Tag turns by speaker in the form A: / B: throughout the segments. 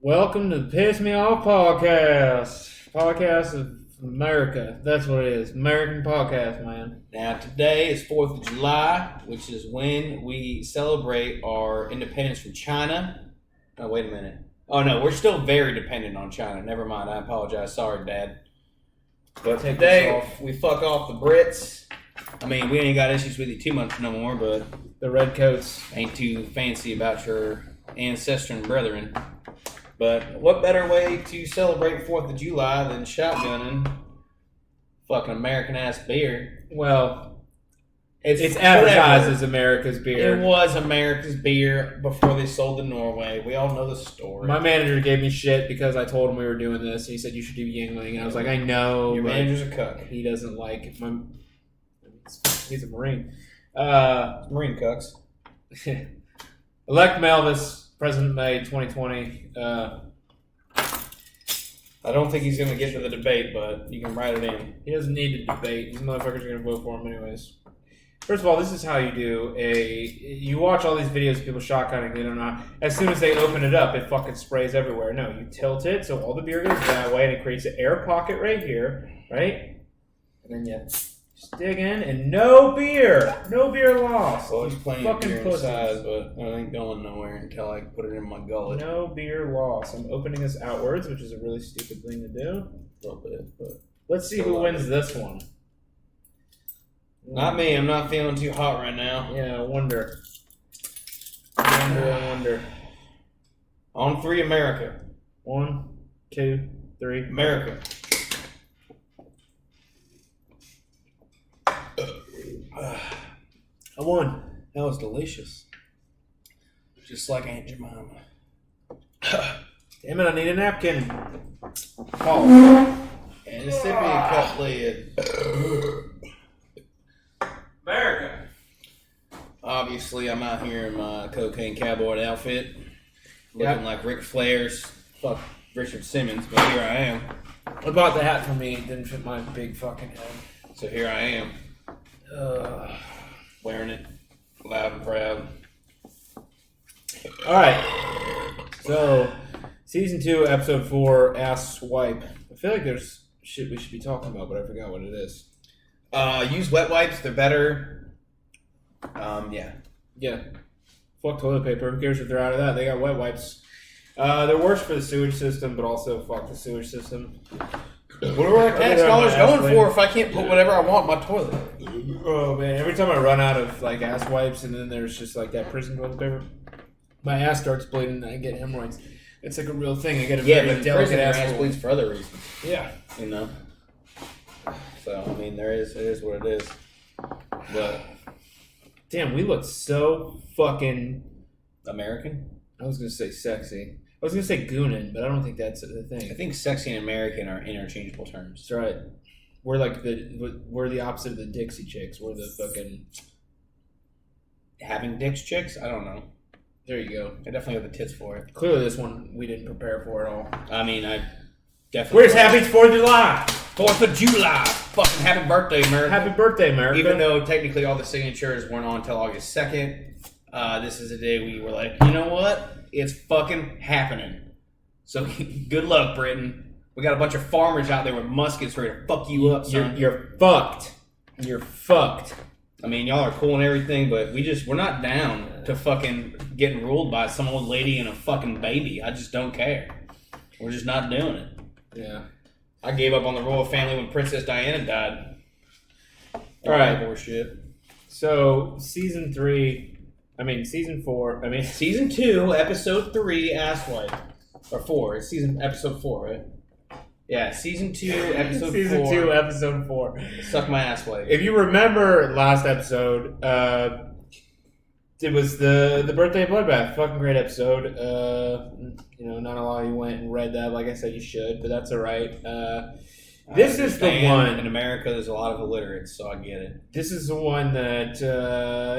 A: Welcome to the Piss Me Off Podcast. Podcast of America. That's what it is. American podcast, man.
B: Now, today is 4th of July, which is when we celebrate our independence from China. Oh, wait a minute. Oh, no, we're still very dependent on China. Never mind. I apologize. Sorry, Dad. But today, we fuck off the Brits. I mean, we ain't got issues with you too much no more, but
A: the redcoats
B: ain't too fancy about your ancestor and brethren. But what better way to celebrate 4th of July than shotgunning fucking American-ass beer?
A: Well, it's advertised as America's beer.
B: It was America's beer before they sold to Norway. We all know the story.
A: My manager gave me shit because I told him we were doing this. He said, you should do Yingling. And I was like, I know.
B: Your manager's a cook.
A: He doesn't like it. He's a Marine.
B: Marine cooks.
A: Elect Melvis. President May 2020.
B: I don't think he's going to get to the debate, but you can write it in.
A: He doesn't need to debate. These motherfuckers are going to vote for him anyways. First of all, this is how you do you watch all these videos of people shotgunning, they don't know. As soon as they open it up, it fucking sprays everywhere. No, you tilt it so all the beer goes that way and it creates an air pocket right here, right? And then you just dig in and no beer lost.
B: Well, there's plenty of beer inside, but I ain't going nowhere until I put it in my gullet.
A: No beer lost. I'm opening this outwards, which is a really stupid thing to do.
B: A little bit, but
A: let's see who wins this one.
B: Not me. I'm not feeling too hot right now.
A: Yeah, I wonder.
B: On 3, America.
A: 1, 2, 3.
B: America.
A: I won.
B: That was delicious. Just like Aunt Jemima.
A: Damn it, I need a napkin.
B: Paul. And a sippy cup lid.
A: America.
B: Obviously, I'm out here in my cocaine cowboy outfit. Looking like Ric Flair's. Fuck Richard Simmons, but here I am.
A: I bought the hat for me. It didn't fit my big fucking head.
B: So here I am. Wearing it loud and proud.
A: Alright. So, Season 2, Episode 4, Ass Swipe. I feel like there's shit we should be talking about, but I forgot what it is.
B: Use wet wipes. They're better.
A: Yeah. Fuck toilet paper. Who cares if they're out of that? They got wet wipes. They're worse for the sewage system, but also fuck the sewage system.
B: What are our tax dollars going for if I can't put whatever I want in my toilet?
A: Oh man, every time I run out of like ass wipes and then there's just like that prison toilet paper, my ass starts bleeding and I get hemorrhoids. It's like a real thing. I get a very delicate
B: ass bleeds for other reasons.
A: Yeah.
B: You know? So, I mean, it is what it is. But
A: damn, we look so fucking
B: American?
A: I was gonna say sexy. I was gonna say goonin', but I don't think that's the thing.
B: I think sexy and American are interchangeable terms.
A: That's right. We're like we're the opposite of the Dixie Chicks. We're the fucking
B: having dicks chicks. I don't know.
A: There you go.
B: I definitely have the tits for it.
A: Clearly, this one we didn't prepare for at all.
B: I mean, I definitely.
A: We're just happy it's 4th of July.
B: 4th of July. Fucking happy birthday, America.
A: Happy birthday, America.
B: Even though technically all the signatures weren't on until August 2nd, this is a day we were like, you know what? It's fucking happening. So good luck, Britain. We got a bunch of farmers out there with muskets ready to fuck you up, son.
A: You're fucked. You're fucked.
B: I mean, y'all are cool and everything, but we're not down to fucking getting ruled by some old lady and a fucking baby. I just don't care. We're just not doing it.
A: Yeah.
B: I gave up on the royal family when Princess Diana died.
A: All right.
B: Bullshit.
A: So, Season 2,
B: Episode 3, Asswipe. Or 4. It's Episode 4, right? Yeah, Season 2, Episode 4.
A: Season 2, Episode 4.
B: Suck my ass wipe.
A: If you remember last episode, it was the birthday bloodbath. Fucking great episode. Not a lot of you went and read that. Like I said, you should, but that's all right. This is the one.
B: In America, there's a lot of illiterates, so I get it.
A: This is the one that,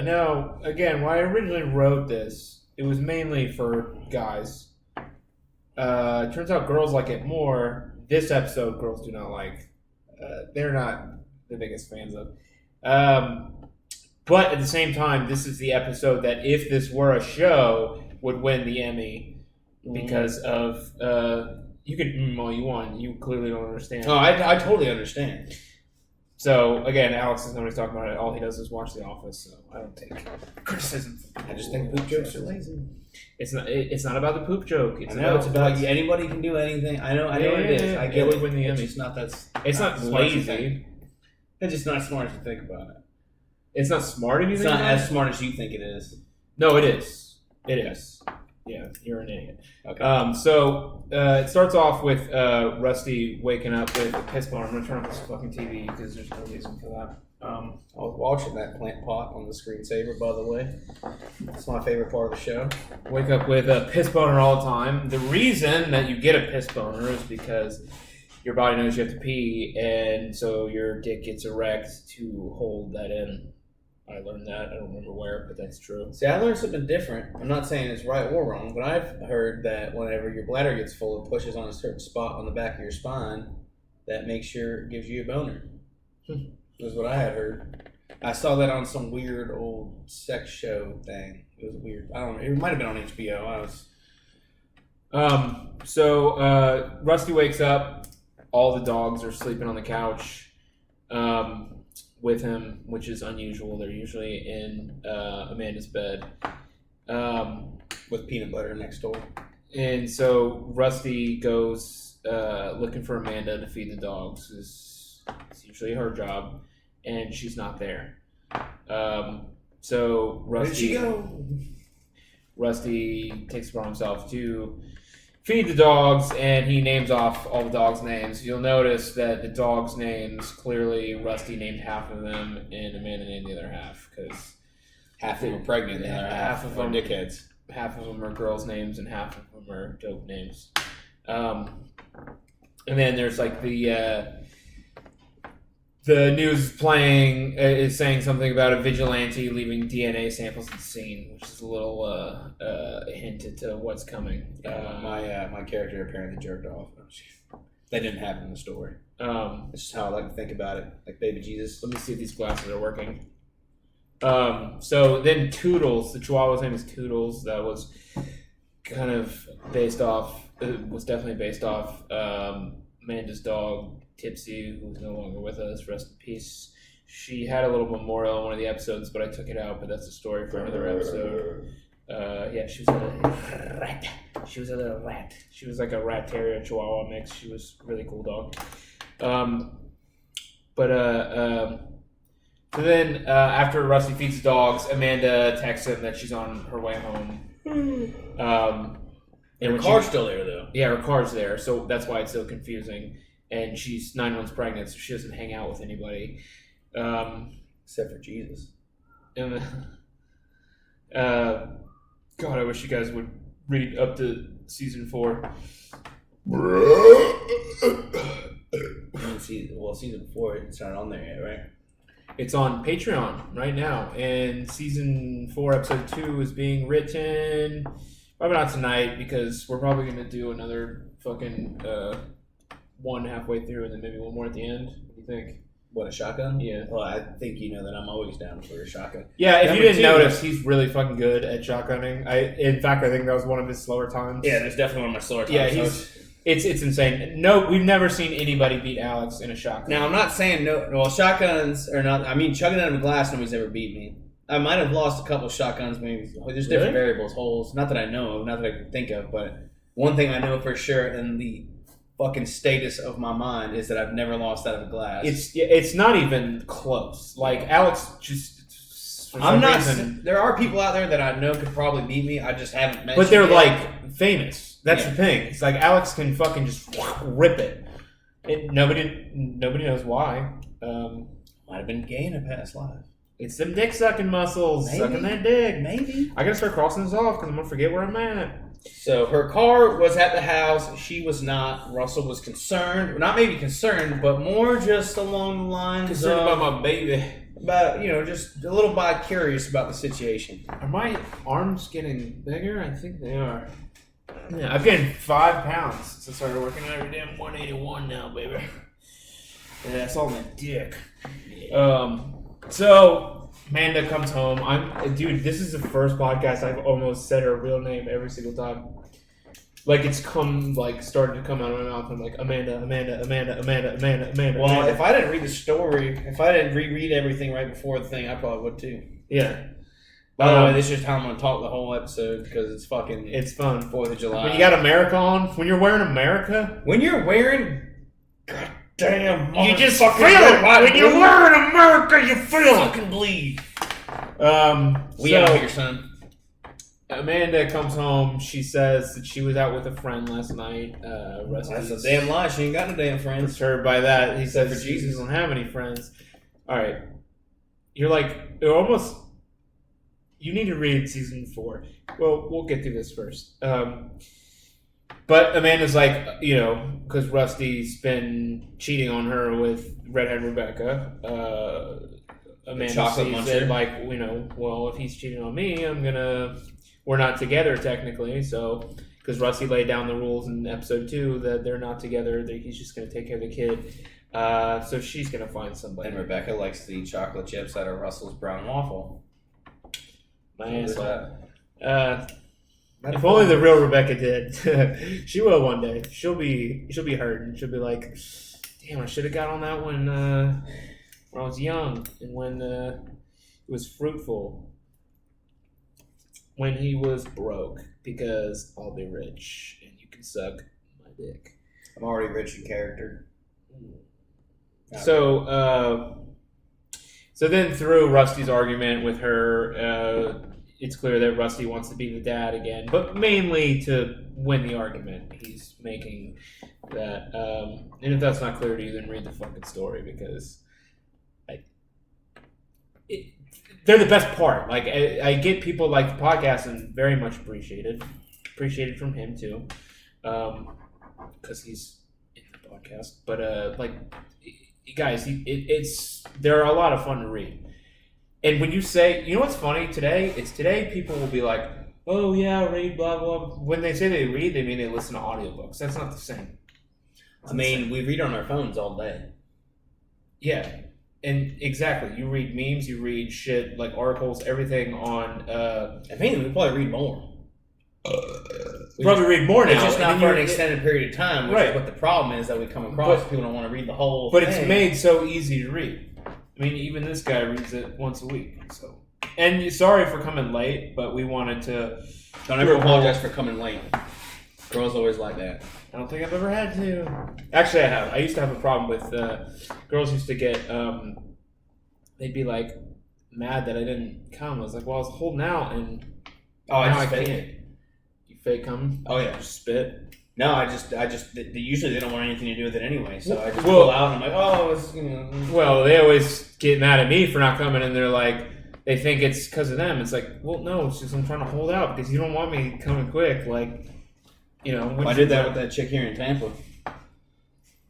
A: now, again, when I originally wrote this, it was mainly for guys. Turns out girls like it more. This episode, girls do not like. They're not the biggest fans of. But at the same time, this is the episode that if this were a show, would win the Emmy. because of you can all you want. You clearly don't understand.
B: Oh, I totally understand.
A: So again, Alex is nobody's talking about it. All he does is watch The Office. So I don't take criticism.
B: I just think poop jokes are lazy.
A: It's not. It's not about the poop joke.
B: It's about anybody can do anything. I know what it is. I get it.
A: Win the
B: It's
A: Emmy.
B: just not that.
A: It's not lazy.
B: It's just not smart to think about it.
A: It's not smart if you
B: It's
A: think
B: not
A: about
B: as smart as you think it is.
A: No, it is. It is. Yeah, you're an idiot.
B: Okay.
A: So it starts off with Rusty waking up with a piss boner. I'm gonna turn off this fucking TV because there's no reason for that.
B: I was watching that plant pot on the screensaver, by the way. It's my favorite part of the show.
A: Wake up with a piss boner all the time. The reason that you get a piss boner is because your body knows you have to pee, and so your dick gets erect to hold that in. I learned that. I don't remember where, but that's true.
B: See, I learned something different. I'm not saying it's right or wrong, but I've heard that whenever your bladder gets full, it pushes on a certain spot on the back of your spine that gives you a boner. That's what I had heard. I saw that on some weird old sex show thing. It was weird. I don't know. It might have been on HBO.
A: So Rusty wakes up. All the dogs are sleeping on the couch with him, which is unusual. They're usually in Amanda's bed
B: with peanut butter next door.
A: And so Rusty goes looking for Amanda to feed the dogs. It's usually her job, and she's not there. So Rusty,
B: Where'd she go?
A: Rusty takes it upon himself to feed the dogs, and he names off all the dogs' names. You'll notice that the dogs' names, clearly Rusty named half of them, and Amanda named the other half, because
B: half of them are pregnant, and the other half of them are dickheads.
A: Half of them are girls' names, and half of them are dope names. And then there's like the news playing is saying something about a vigilante leaving DNA samples at the scene, which is a little hint into what's coming.
B: My character apparently jerked off. That didn't happen in the story. It's just how I like to think about it, like baby Jesus.
A: Let me see if these glasses are working. So then Toodles, the Chihuahua's name is Toodles. That was kind of based off. It was definitely based off Amanda's dog, Tipsy, who's no longer with us. Rest in peace. She had a little memorial in one of the episodes, but I took it out. But that's a story for another episode. Yeah, she was a rat. She was a little rat. She was like a rat terrier Chihuahua mix. She was a really cool dog. So then after Rusty feeds the dogs, Amanda texts him that she's on her way home.
B: And her car's still there, though.
A: Yeah, her car's there, so that's why it's so confusing. And she's 9 months pregnant, so she doesn't hang out with anybody.
B: Except for Jesus.
A: And God, I wish you guys would read up to season 4.
B: Season 4, it's not on there yet, right?
A: It's on Patreon right now, and season 4, episode 2 is being written. Probably not tonight, because we're probably going to do another fucking one halfway through and then maybe one more at the end. What do you think?
B: What, a shotgun?
A: Yeah.
B: Well, I think you know that I'm always down for a shotgun.
A: Yeah, if you didn't notice, he's really fucking good at shotgunning. In fact, I think that was one of his slower times.
B: Yeah, that's definitely one of my slower times.
A: Yeah, it's insane. No, we've never seen anybody beat Alex in a shotgun.
B: Now, I'm not saying no. Well, shotguns are not. I mean, chugging out of a glass, nobody's ever beat me. I might have lost a couple shotguns, maybe. There's different variables, holes. Not that I know of, not that I can think of, but one thing I know for sure in the fucking status of my mind is that I've never lost out of a glass.
A: It's not even close. Like, Alex just...
B: I'm not... There are people out there that I know could probably beat me. I just haven't met.
A: But they're, like, famous. That's the thing. It's like, Alex can fucking just rip it. Nobody knows why.
B: Might have been gay in a past life.
A: It's them dick sucking muscles.
B: Maybe.
A: Sucking that dick.
B: Maybe.
A: I gotta start crossing this off because I'm gonna forget where I'm at.
B: So her car was at the house. She was not. Russell was concerned. Not maybe concerned, but more just along the lines
A: Concerned
B: of...
A: about my baby.
B: But, just a little bit curious about the situation.
A: Are my arms getting bigger? I think they are. Yeah, I've gained 5 pounds since I started working out every day. I'm 181 now, baby. Yeah, that's all my dick. So Amanda comes home. Dude, this is the first podcast I've almost said her real name every single time. Like it's started to come out of my mouth. I'm like Amanda.
B: Well, if I didn't read the story, if I didn't reread everything right before the thing, I probably would too.
A: Yeah.
B: By the way, this is just how I'm going to talk the whole episode because it's fucking...
A: It's fun.
B: 4th of July.
A: When you got America on, when you're wearing America...
B: When you're wearing... God damn.
A: You just feel it. When you're wearing America, you feel it.
B: Fucking bleed.
A: We
B: out here, son.
A: Amanda comes home. She says that she was out with a friend last night.
B: That's a damn lie. She ain't got no damn friends.
A: Disturbed by that. He said,
B: for Jesus.
A: He doesn't have any friends. All right. You're almost... You need to read season 4. Well, we'll get through this first. But Amanda's like, because Rusty's been cheating on her with Redhead Rebecca. Amanda sees it like, well, if he's cheating on me, we're not together technically. So, because Rusty laid down the rules in episode 2 that they're not together, that he's just going to take care of the kid. So she's going to find somebody.
B: And Rebecca likes to eat chocolate chips out of Russell's brown waffle.
A: My asshole. If only the real Rebecca did. She will one day. She'll be hurt and she'll be like, damn, I should have got on that when I was young and when it was fruitful. When he was broke, because I'll be rich and you can suck my dick.
B: I'm already rich in character.
A: So then through Rusty's argument with her, it's clear that Rusty wants to be the dad again, but mainly to win the argument. He's making that. And if that's not clear to you, then read the fucking story because they're the best part. Like I get people like the podcast and very much appreciated from him too, because he's in the podcast. But guys, they're a lot of fun to read. And when you say, what's funny today? Today people will be like, oh yeah, read blah blah. When they say they read, they mean they listen to audiobooks. That's not the same.
B: We read on our phones all day.
A: Yeah. And exactly, you read memes, you read shit like articles, everything on.
B: We probably read more.
A: Read more now.
B: It's just not for an extended period of time, which
A: right.
B: is what the problem is that we come across. People don't want to read the whole
A: thing.
B: But
A: it's made so easy to read. I mean, even this guy reads it once a week. So, and sorry for coming late, but we wanted to.
B: Don't ever apologize for coming late. Girls always like that.
A: I don't think I've ever had to. Actually, I have. I used to have a problem with girls used to get. They'd be like mad that I didn't come. I was like, well, I was holding out, and now I can't. You fake come?
B: Oh yeah,
A: just spit.
B: No, I just. Usually they don't want anything to do with it anyway. So I just pull out and I'm like, oh, it's.
A: Well, they always get mad at me for not coming, and they're like, they think it's because of them. It's like, well, no, it's just I'm trying to hold out because you don't want me coming quick, like.
B: I did that with that chick here in Tampa.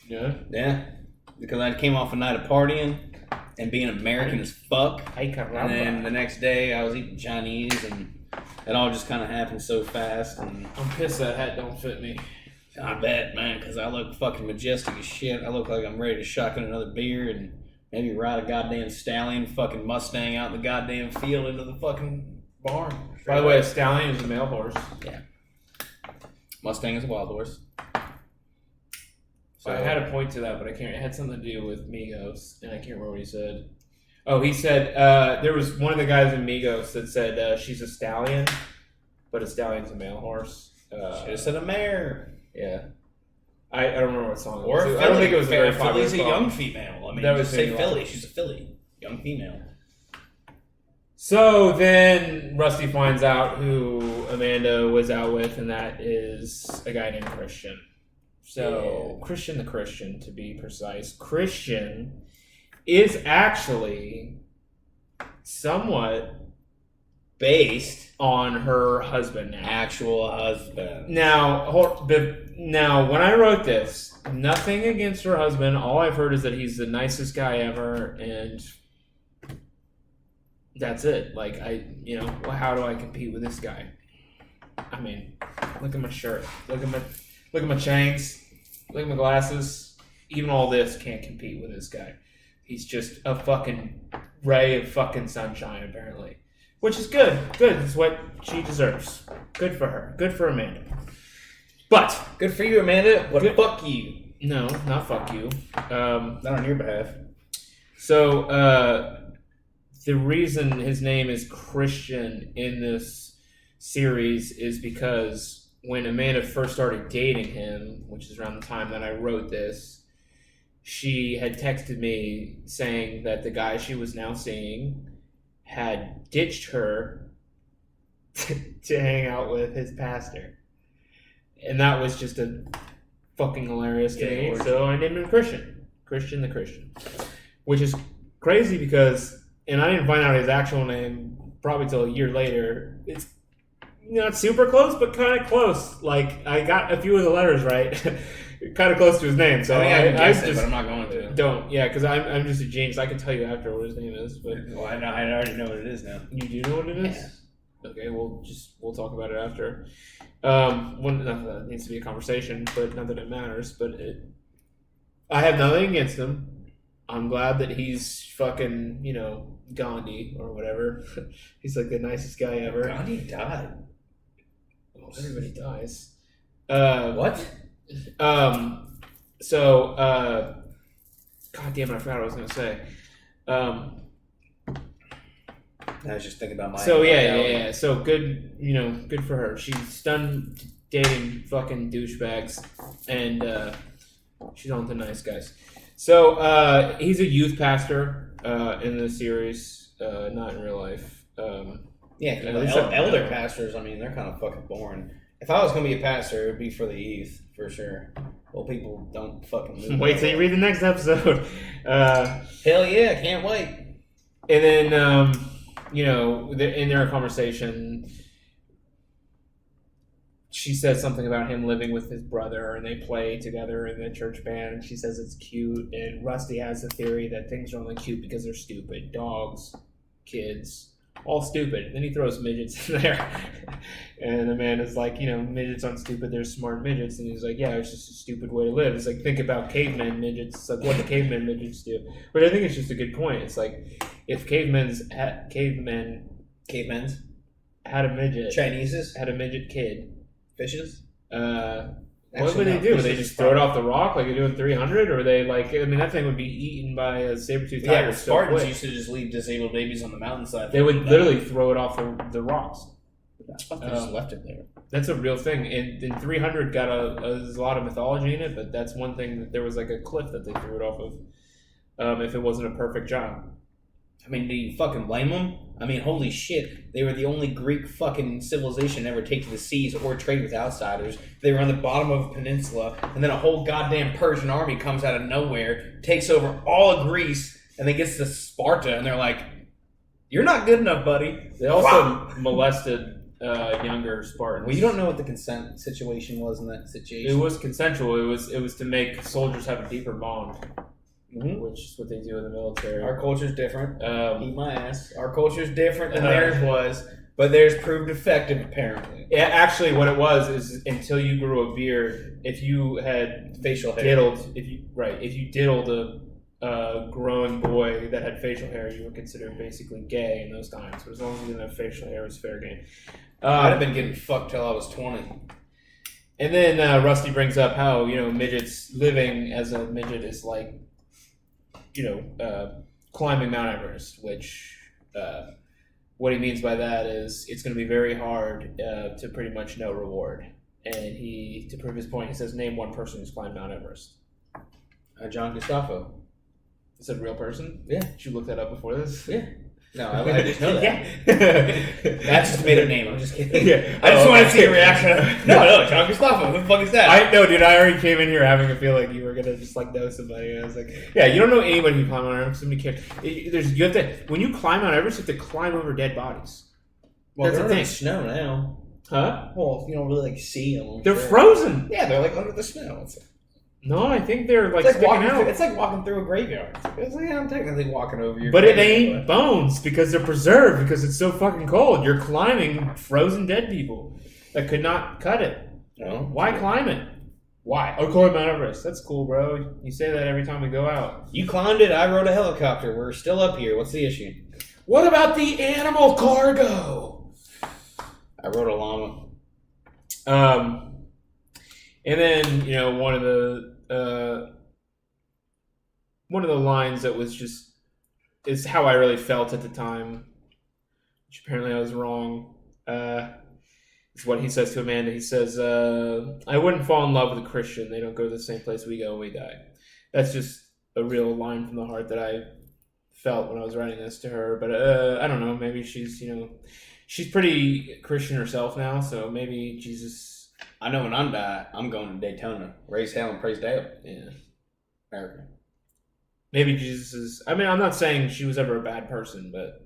A: Yeah?
B: Yeah. Because I came off a night of partying and being American as fuck. And then the next day I was eating Chinese and it all just kind of happened so fast. And
A: I'm pissed that hat don't fit me.
B: I bet, man, because I look fucking majestic as shit. I look like I'm ready to shotgun another beer and maybe ride a goddamn stallion, fucking Mustang out in the goddamn field into the fucking barn.
A: By the way, a stallion is a male horse.
B: Yeah. Mustang is a wild horse.
A: So I had a point to that, but I can't. It had something to do with Migos, and I can't remember what he said. Oh, he said there was one of the guys in Migos that said she's a stallion, but a stallion's a male horse.
B: Should have said a mare.
A: Yeah. I don't remember what song it
B: was.
A: Or I don't think it was a very popular
B: song. Filly's a young female. I mean, just say Philly. She's a filly. Young female.
A: So then Rusty finds out who Amanda was out with, and that is a guy named Christian. So, yeah. Christian the Christian, to be precise. Christian is actually somewhat
B: based
A: on her husband now.
B: Actual husband.
A: Now, when I wrote this, nothing against her husband. All I've heard is that he's the nicest guy ever, and that's it. Like, how do I compete with this guy? I mean, look at my shirt. Look at my chains. Look at my glasses. Even all this can't compete with this guy. He's just a fucking ray of fucking sunshine, apparently. Which is good. Good. It's what she deserves. Good for her. Good for Amanda. But
B: good for you, Amanda. But
A: good.
B: Fuck you.
A: No, not fuck you.
B: Not on your behalf.
A: So the reason his name is Christian in this series is because when Amanda first started dating him, which is around the time that I wrote this, she had texted me saying that the guy she was now seeing had ditched her to hang out with his pastor. And that was just a fucking hilarious to me. So I named him Christian. Christian the Christian. Which is crazy because, and I didn't find out his actual name probably till a year later. It's not super close, but kind of close. Like, I got a few of the letters right. Kind of close to his name. So
B: I can guess it,
A: just,
B: but I'm not going to.
A: Don't. Yeah, because I'm just a genius. I can tell you after what his name is. But
B: Well, I already know what it is now.
A: you do know what it is?
B: Yeah.
A: Okay, we'll talk about it after. Not that it needs to be a conversation, but not that it matters. But I have nothing against him. I'm glad that he's fucking, Gandhi or whatever. He's like the nicest guy ever.
B: Gandhi died.
A: Well, everybody dies.
B: What?
A: So, God damn it, I forgot what I was going to say.
B: I was just thinking about my.
A: So yeah. So good, good for her. She's done dating fucking douchebags, and she's on to nice guys. So he's a youth pastor in the series, not in real life.
B: Elder pastors. I mean, they're kind of fucking boring. If I was gonna be a pastor, it would be for the youth for sure. Well, people don't fucking move.
A: Wait till you read the next episode.
B: Hell yeah, can't wait.
A: And then in their conversation, she says something about him living with his brother, and they play together in the church band, and she says it's cute, and Rusty has the theory that things are only cute because they're stupid. Dogs, kids, all stupid. Then he throws midgets in there, and the man is like, midgets aren't stupid, they're smart midgets, and he's like, yeah, it's just a stupid way to live. It's like, think about cavemen midgets. It's like what the cavemen midgets do. But I think it's just a good point. It's like, if cavemen had a midget,
B: Chineses
A: had a midget kid,
B: fishes.
A: What would they do? Would they just throw it off the rock like they do in 300? Or they that thing would be eaten by a saber-toothed tiger.
B: Yeah, Spartans used to just leave disabled babies on the mountainside.
A: They would literally throw it off the rocks.
B: I thought they just left it there.
A: That's a real thing. And 300 got there's a lot of mythology in it, but that's one thing that there was like a cliff that they threw it off of if it wasn't a perfect job.
B: I mean, do you fucking blame them? I mean, holy shit. They were the only Greek fucking civilization to ever take to the seas or trade with outsiders. They were on the bottom of a peninsula, and then a whole goddamn Persian army comes out of nowhere, takes over all of Greece, and then gets to Sparta, and they're like, you're not good enough, buddy.
A: They also molested younger Spartans.
B: Well, you don't know what the consent situation was in that situation.
A: It was consensual. It was to make soldiers have a deeper bond.
B: Mm-hmm.
A: Which is what they do in the military.
B: Our culture's different. Eat my ass. Our culture's different than theirs was, but theirs proved effective, apparently.
A: Yeah, actually, what it was is until you grew a beard, if you had
B: facial hair,
A: if you diddled a growing boy that had facial hair, you were considered basically gay in those times. But as long as you didn't have facial hair, it was fair game.
B: I'd have been getting fucked till I was 20.
A: And then Rusty brings up how midgets living as a midget is like. Climbing Mount Everest, which what he means by that is it's going to be very hard to pretty much no reward. And to prove his point, he says, name one person who's climbed Mount Everest.
B: John Gustavo.
A: Is it a real person?
B: Yeah.
A: Did you look that up before this?
B: Yeah. No, I just know that.
A: Yeah.
B: That's just a made up name. I'm just kidding.
A: Yeah.
B: I just wanted to see your reaction. No, John Gustavo. Who the fuck is that?
A: I know, dude. I already came in here having a feel like you were gonna just like know somebody. And I was like, yeah, you don't know anybody who climbed Mount Everest. Somebody cares. You have to when you climb Mount Everest, you have to climb over dead bodies.
B: Well,
A: that's
B: they're
A: the
B: in the
A: thing.
B: snow now.
A: Huh?
B: Well, you don't really see them.
A: They're frozen.
B: Yeah, they're like under the snow.
A: No, I think they're like
B: it's
A: sticking out.
B: It's like walking through a graveyard. It's like, I'm technically walking over your.
A: But it ain't bones because they're preserved because it's so fucking cold. You're climbing frozen dead people that could not cut it.
B: No.
A: Why climb it? Why? Oh, climb Mount Everest. That's cool, bro. You say that every time we go out.
B: You climbed it. I rode a helicopter. We're still up here. What's the issue?
A: What about the animal cargo?
B: I rode a llama.
A: And then, one of the lines that was just is how I really felt at the time, which apparently I was wrong. Is what he says to Amanda. He says, "I wouldn't fall in love with a Christian. They don't go to the same place we go when we die." That's just a real line from the heart that I felt when I was writing this to her. But I don't know. Maybe she's pretty Christian herself now. So maybe Jesus.
B: I know when I'm die, I'm going to Daytona. Raise hell and praise Dale.
A: Yeah.
B: America.
A: Maybe Jesus is. I mean, I'm not saying she was ever a bad person, but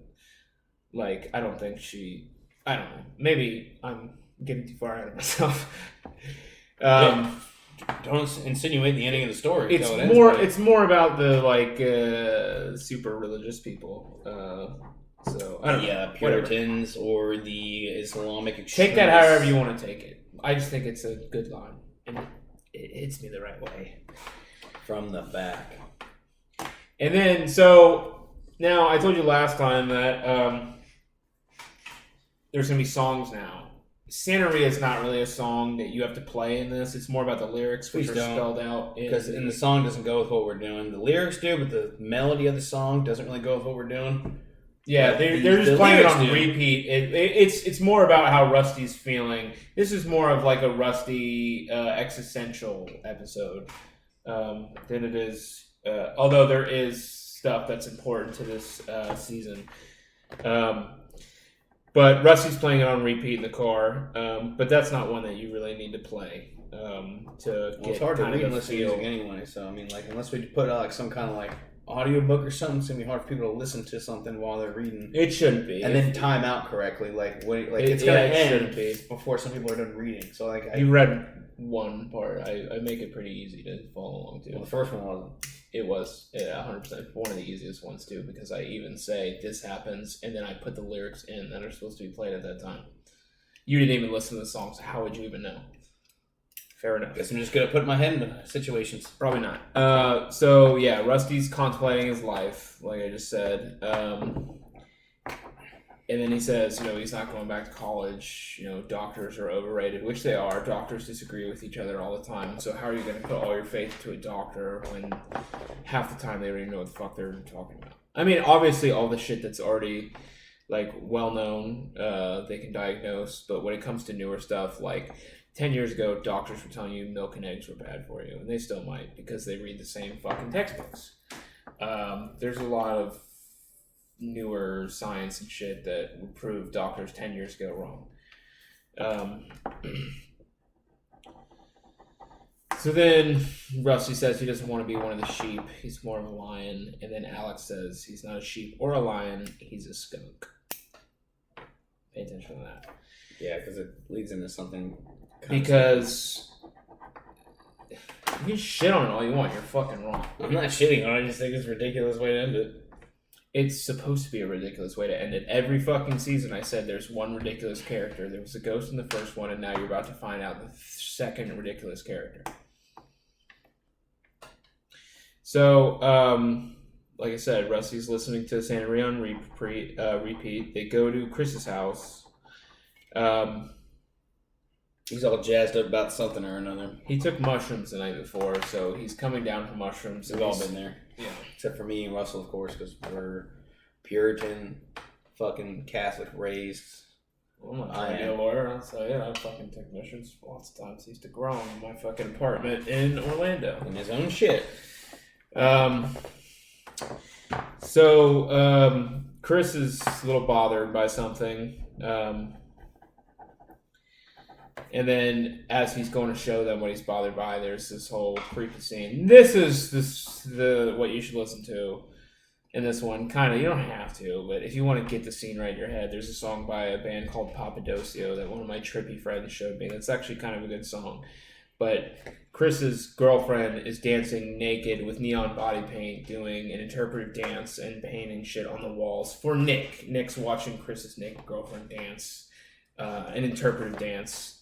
A: I don't think she. I don't know. Maybe I'm getting too far ahead of myself.
B: Don't insinuate the ending of the story.
A: It's more about the super religious people. So I don't know.
B: Puritans or the Islamic extremists.
A: Take that however you want to take it. I just think it's a good line, and it hits me the right way
B: from the back.
A: And then now I told you last time that there's gonna be songs now. Santeria is not really a song that you have to play in this. It's more about the lyrics, which are spelled out.
B: Because the song doesn't go with what we're doing. The lyrics do, but the melody of the song doesn't really go with what we're doing.
A: Yeah, they're just playing it on repeat. It's more about how Rusty's feeling. This is more of like a Rusty existential episode than it is. Although there is stuff that's important to this season. But Rusty's playing it on repeat in the car. But that's not one that you really need to play to get
B: it's hard to read unless
A: you're
B: using anyway. So I mean, unless we put out some kind of audiobook or something, it's gonna be hard for people to listen to something while they're reading.
A: It shouldn't be,
B: and then time out correctly. It's gonna end before some people are done reading. So you
A: read one part. I make it pretty easy to follow along too.
B: Well, the first one wasn't.
A: It was 100% one of the easiest ones too, because I even say this happens and then I put the lyrics in that are supposed to be played at that time. You didn't even listen to the song, so how would you even know? Fair enough.
B: Guess I'm just gonna put my head in situations.
A: Probably not. So yeah, Rusty's contemplating his life, like I just said. And then he says, he's not going back to college. Doctors are overrated, which they are. Doctors disagree with each other all the time. So how are you going to put all your faith to a doctor when half the time they don't even know what the fuck they're talking about? I mean, obviously all the shit that's already well known, they can diagnose. But when it comes to newer stuff, 10 years ago, doctors were telling you milk and eggs were bad for you, and they still might because they read the same fucking textbooks. There's a lot of newer science and shit that would prove doctors 10 years ago wrong. So then Rusty says he doesn't want to be one of the sheep. He's more of a lion. And then Alex says he's not a sheep or a lion. He's a skunk. Pay attention to that.
B: Yeah, because it leads into something.
A: Because you can shit on it all you want. You're fucking wrong.
B: I'm not shitting on it. I just think it's a ridiculous way to end it.
A: It's supposed to be a ridiculous way to end it. Every fucking season I said there's one ridiculous character. There was a ghost in the first one, and now you're about to find out the second ridiculous character. So, like I said, Rusty's listening to Santeria on repeat. They go to Chris's house.
B: He's all jazzed up about something or another.
A: He took mushrooms the night before, so he's coming down from mushrooms.
B: We've all been there.
A: Yeah.
B: Except for me and Russell, of course, because we're Puritan, fucking Catholic raised.
A: Well, I'm not trying to be a lawyer, so yeah, I fucking took mushrooms lots of times. I used to grow in my fucking apartment in Orlando.
B: In his own shit.
A: So Chris is a little bothered by something. And then, as he's going to show them what he's bothered by, there's this whole creepy scene. This is what you should listen to in this one. Kind of, you don't have to, but if you want to get the scene right in your head, there's a song by a band called Papadosio that one of my trippy friends showed me. That's actually kind of a good song. But Chris's girlfriend is dancing naked with neon body paint, doing an interpretive dance and painting shit on the walls for Nick. Nick's watching Chris's naked girlfriend dance. An interpretive dance.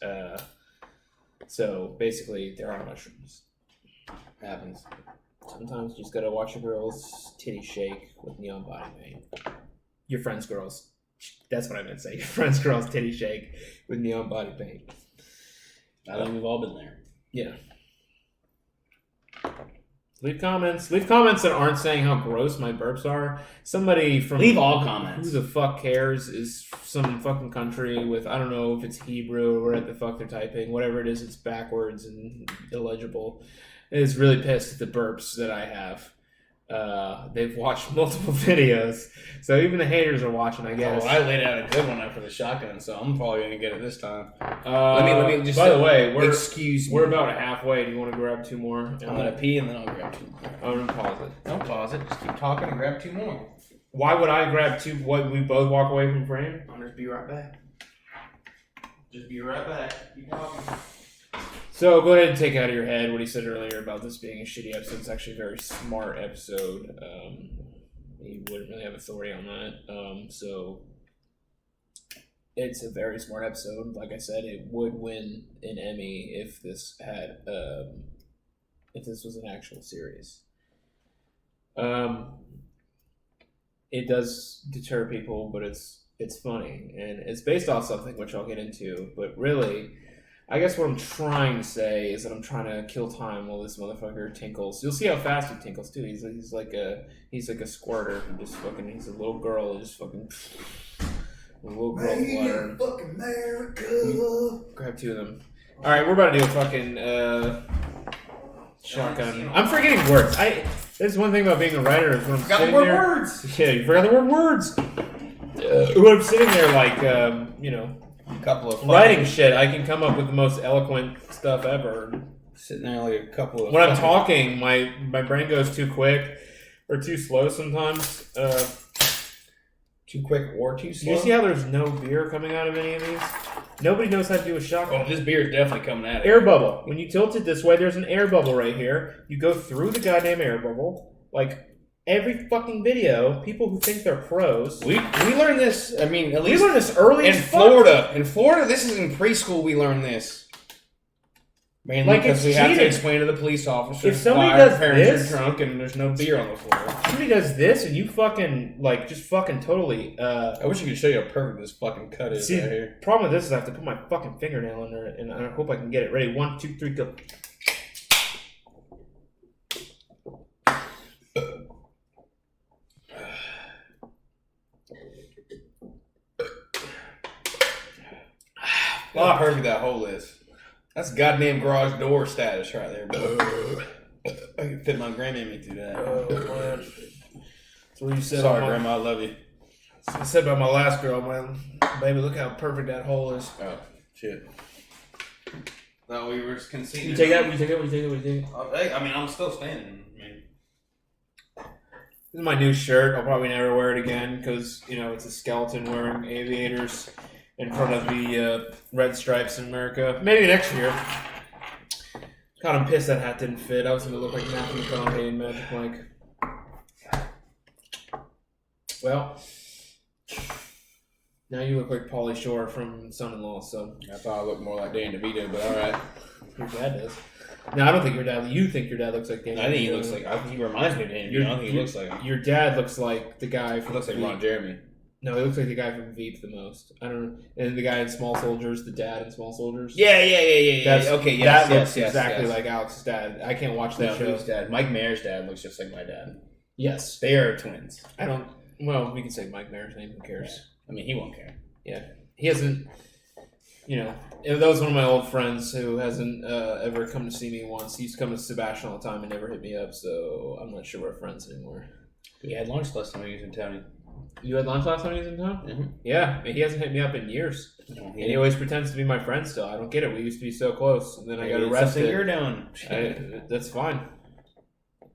A: So basically, they're on mushrooms.
B: Happens.
A: Sometimes you just gotta watch a girl's titty shake with neon body paint. Your friend's girl's. That's what I meant to say. Your friend's girl's titty shake with neon body paint.
B: I think we've all been there.
A: Yeah. Leave comments. Leave comments that aren't saying how gross my burps are. Somebody from
B: Leave all comments.
A: Who the fuck cares is some fucking country with, I don't know if it's Hebrew or whatever the fuck they're typing. Whatever it is, it's backwards and illegible. Is really pissed at the burps that I have. They've watched multiple videos, so even the haters are watching, I guess.
B: Oh, I laid out a good one after the shotgun, so I'm probably gonna get it this time.
A: Let me just. By the way,
B: excuse me.
A: We're about halfway. Do you want to grab 2 more?
B: I'm gonna pee and then I'll grab 2 more.
A: I'm gonna pause it.
B: Don't pause it. Just keep talking and grab 2 more.
A: Why would I grab 2? What, we both walk away from frame?
B: I'll just be right back. Just be right back. Keep talking.
A: So go ahead and take out of your head what he said earlier about this being a shitty episode. It's actually a very smart episode. He wouldn't really have authority on that. So it's a very smart episode. Like I said, it would win an Emmy if this had if this was an actual series. It does deter people, but it's funny and it's based off something which I'll get into. But really, I guess what I'm trying to say is that I'm trying to kill time while this motherfucker tinkles. You'll see how fast he tinkles too. He's like a squirter who just fucking. He's a little girl who just fucking. A little girl flutter.
B: Fucking America.
A: Grab 2 of them. All right, we're about to do a fucking shotgun. I'm forgetting words. There's one thing about being a writer is when I'm
B: forgot
A: sitting
B: the word
A: there.
B: words.
A: Yeah, you forgot the word words. When I'm sitting there like
B: a couple of
A: writing shit, I can come up with the most eloquent stuff ever.
B: Sitting there like a couple of.
A: When I'm talking, my brain goes too quick or too slow sometimes.
B: Too quick or too slow?
A: You see how there's no beer coming out of any of these? Nobody knows how to do a shotgun.
B: Oh, this beer is definitely coming out of it.
A: Air bubble. When you tilt it this way, there's an air bubble right here. You go through the goddamn air bubble. Like, every fucking video, people who think they're pros.
B: We learned this, I mean, at least...
A: We learned this early
B: in
A: as
B: Florida.
A: Fuck.
B: In Florida, this is in preschool we learned this. Mainly
A: like
B: because we have to explain to the police officers
A: if somebody
B: why
A: does
B: our parents
A: this,
B: are drunk and there's no beer on the floor.
A: If somebody does this and you fucking, like, just fucking totally...
B: I wish you could show you how perfect this fucking cut is right here.
A: Problem with this is I have to put my fucking fingernail in there, and I hope I can get it. Ready? 1, 2, 3, go.
B: How perfect that hole is. That's goddamn garage door status right there, bro. I can fit my grandmammy through that.
A: Oh, man. That's what you said.
B: Sorry, Grandma, I love you.
A: I said about my last girl, man. Baby, look how perfect that hole is.
B: Oh, shit. No, we were conceding.
A: You take that? You take it? You take it? You take it?
B: I mean, I'm still standing.
A: This is my new shirt. I'll probably never wear it again because, it's a skeleton wearing aviators in front of the red stripes in America. Maybe next year. God, I'm pissed that hat didn't fit. I was going to look like Matthew McConaughey and Magic Mike. Well, now you look like Pauly Shore from Son-in-Law, so...
B: I thought I looked more like Dan DeVito, but alright.
A: Your dad does. No, I don't think your dad... You think your dad looks like Dan DeVito.
B: I think he looks like... I think he reminds me of Dan DeVito. I don't think he looks like him.
A: Your dad looks like the guy from...
B: He looks like Ron Jeremy.
A: No, he looks like the guy from Veep the most. I don't know. And the guy in Small Soldiers, the dad in Small Soldiers.
B: Yeah. Okay, yes,
A: that looks exactly like Alex's dad. I can't watch that show.
B: Whose dad? Mike Mayer's dad looks just like my dad.
A: Yes.
B: They are twins.
A: I don't... Well, we can say Mike Mayer's name. Who cares?
B: Yeah. I mean, he won't care.
A: Yeah. He hasn't... that was one of my old friends who hasn't ever come to see me once. He used to come to Sebastian all the time and never hit me up, so I'm not sure we're friends anymore.
B: We had lunch last time he was in town.
A: You had lunch last time he was in town?
B: Mm-hmm.
A: Yeah, but he hasn't hit me up in years. No, and he always pretends to be my friend still. I don't get it. We used to be so close, and then I got arrested.
B: Something you're doing.
A: That's fine.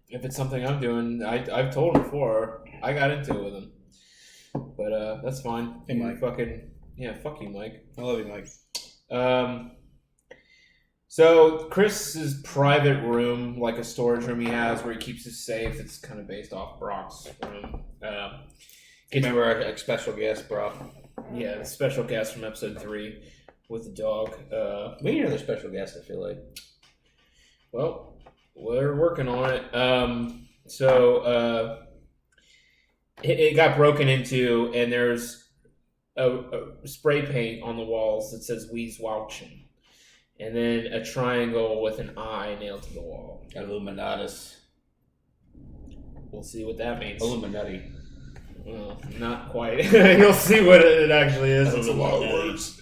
A: If it's something I'm doing, I've told him before. I got into it with him. But that's fine.
B: Hey, Mike.
A: Fuck you, Mike.
B: I love you, Mike.
A: So Chris's private room, like a storage room he has where he keeps his safe, it's kind of based off Brock's room.
B: Remember our special guest, Brock?
A: Yeah, the special guest from episode 3 with the dog.
B: We need another special guest, I feel like.
A: Well, we're working on it. It got broken into, and there's a spray paint on the walls that says Wees Wouchen. and then a triangle with an eye nailed to the wall.
B: Illuminatus.
A: We'll see what that means.
B: Illuminati.
A: Well, not quite. You'll see what it actually is. It's a lot of words.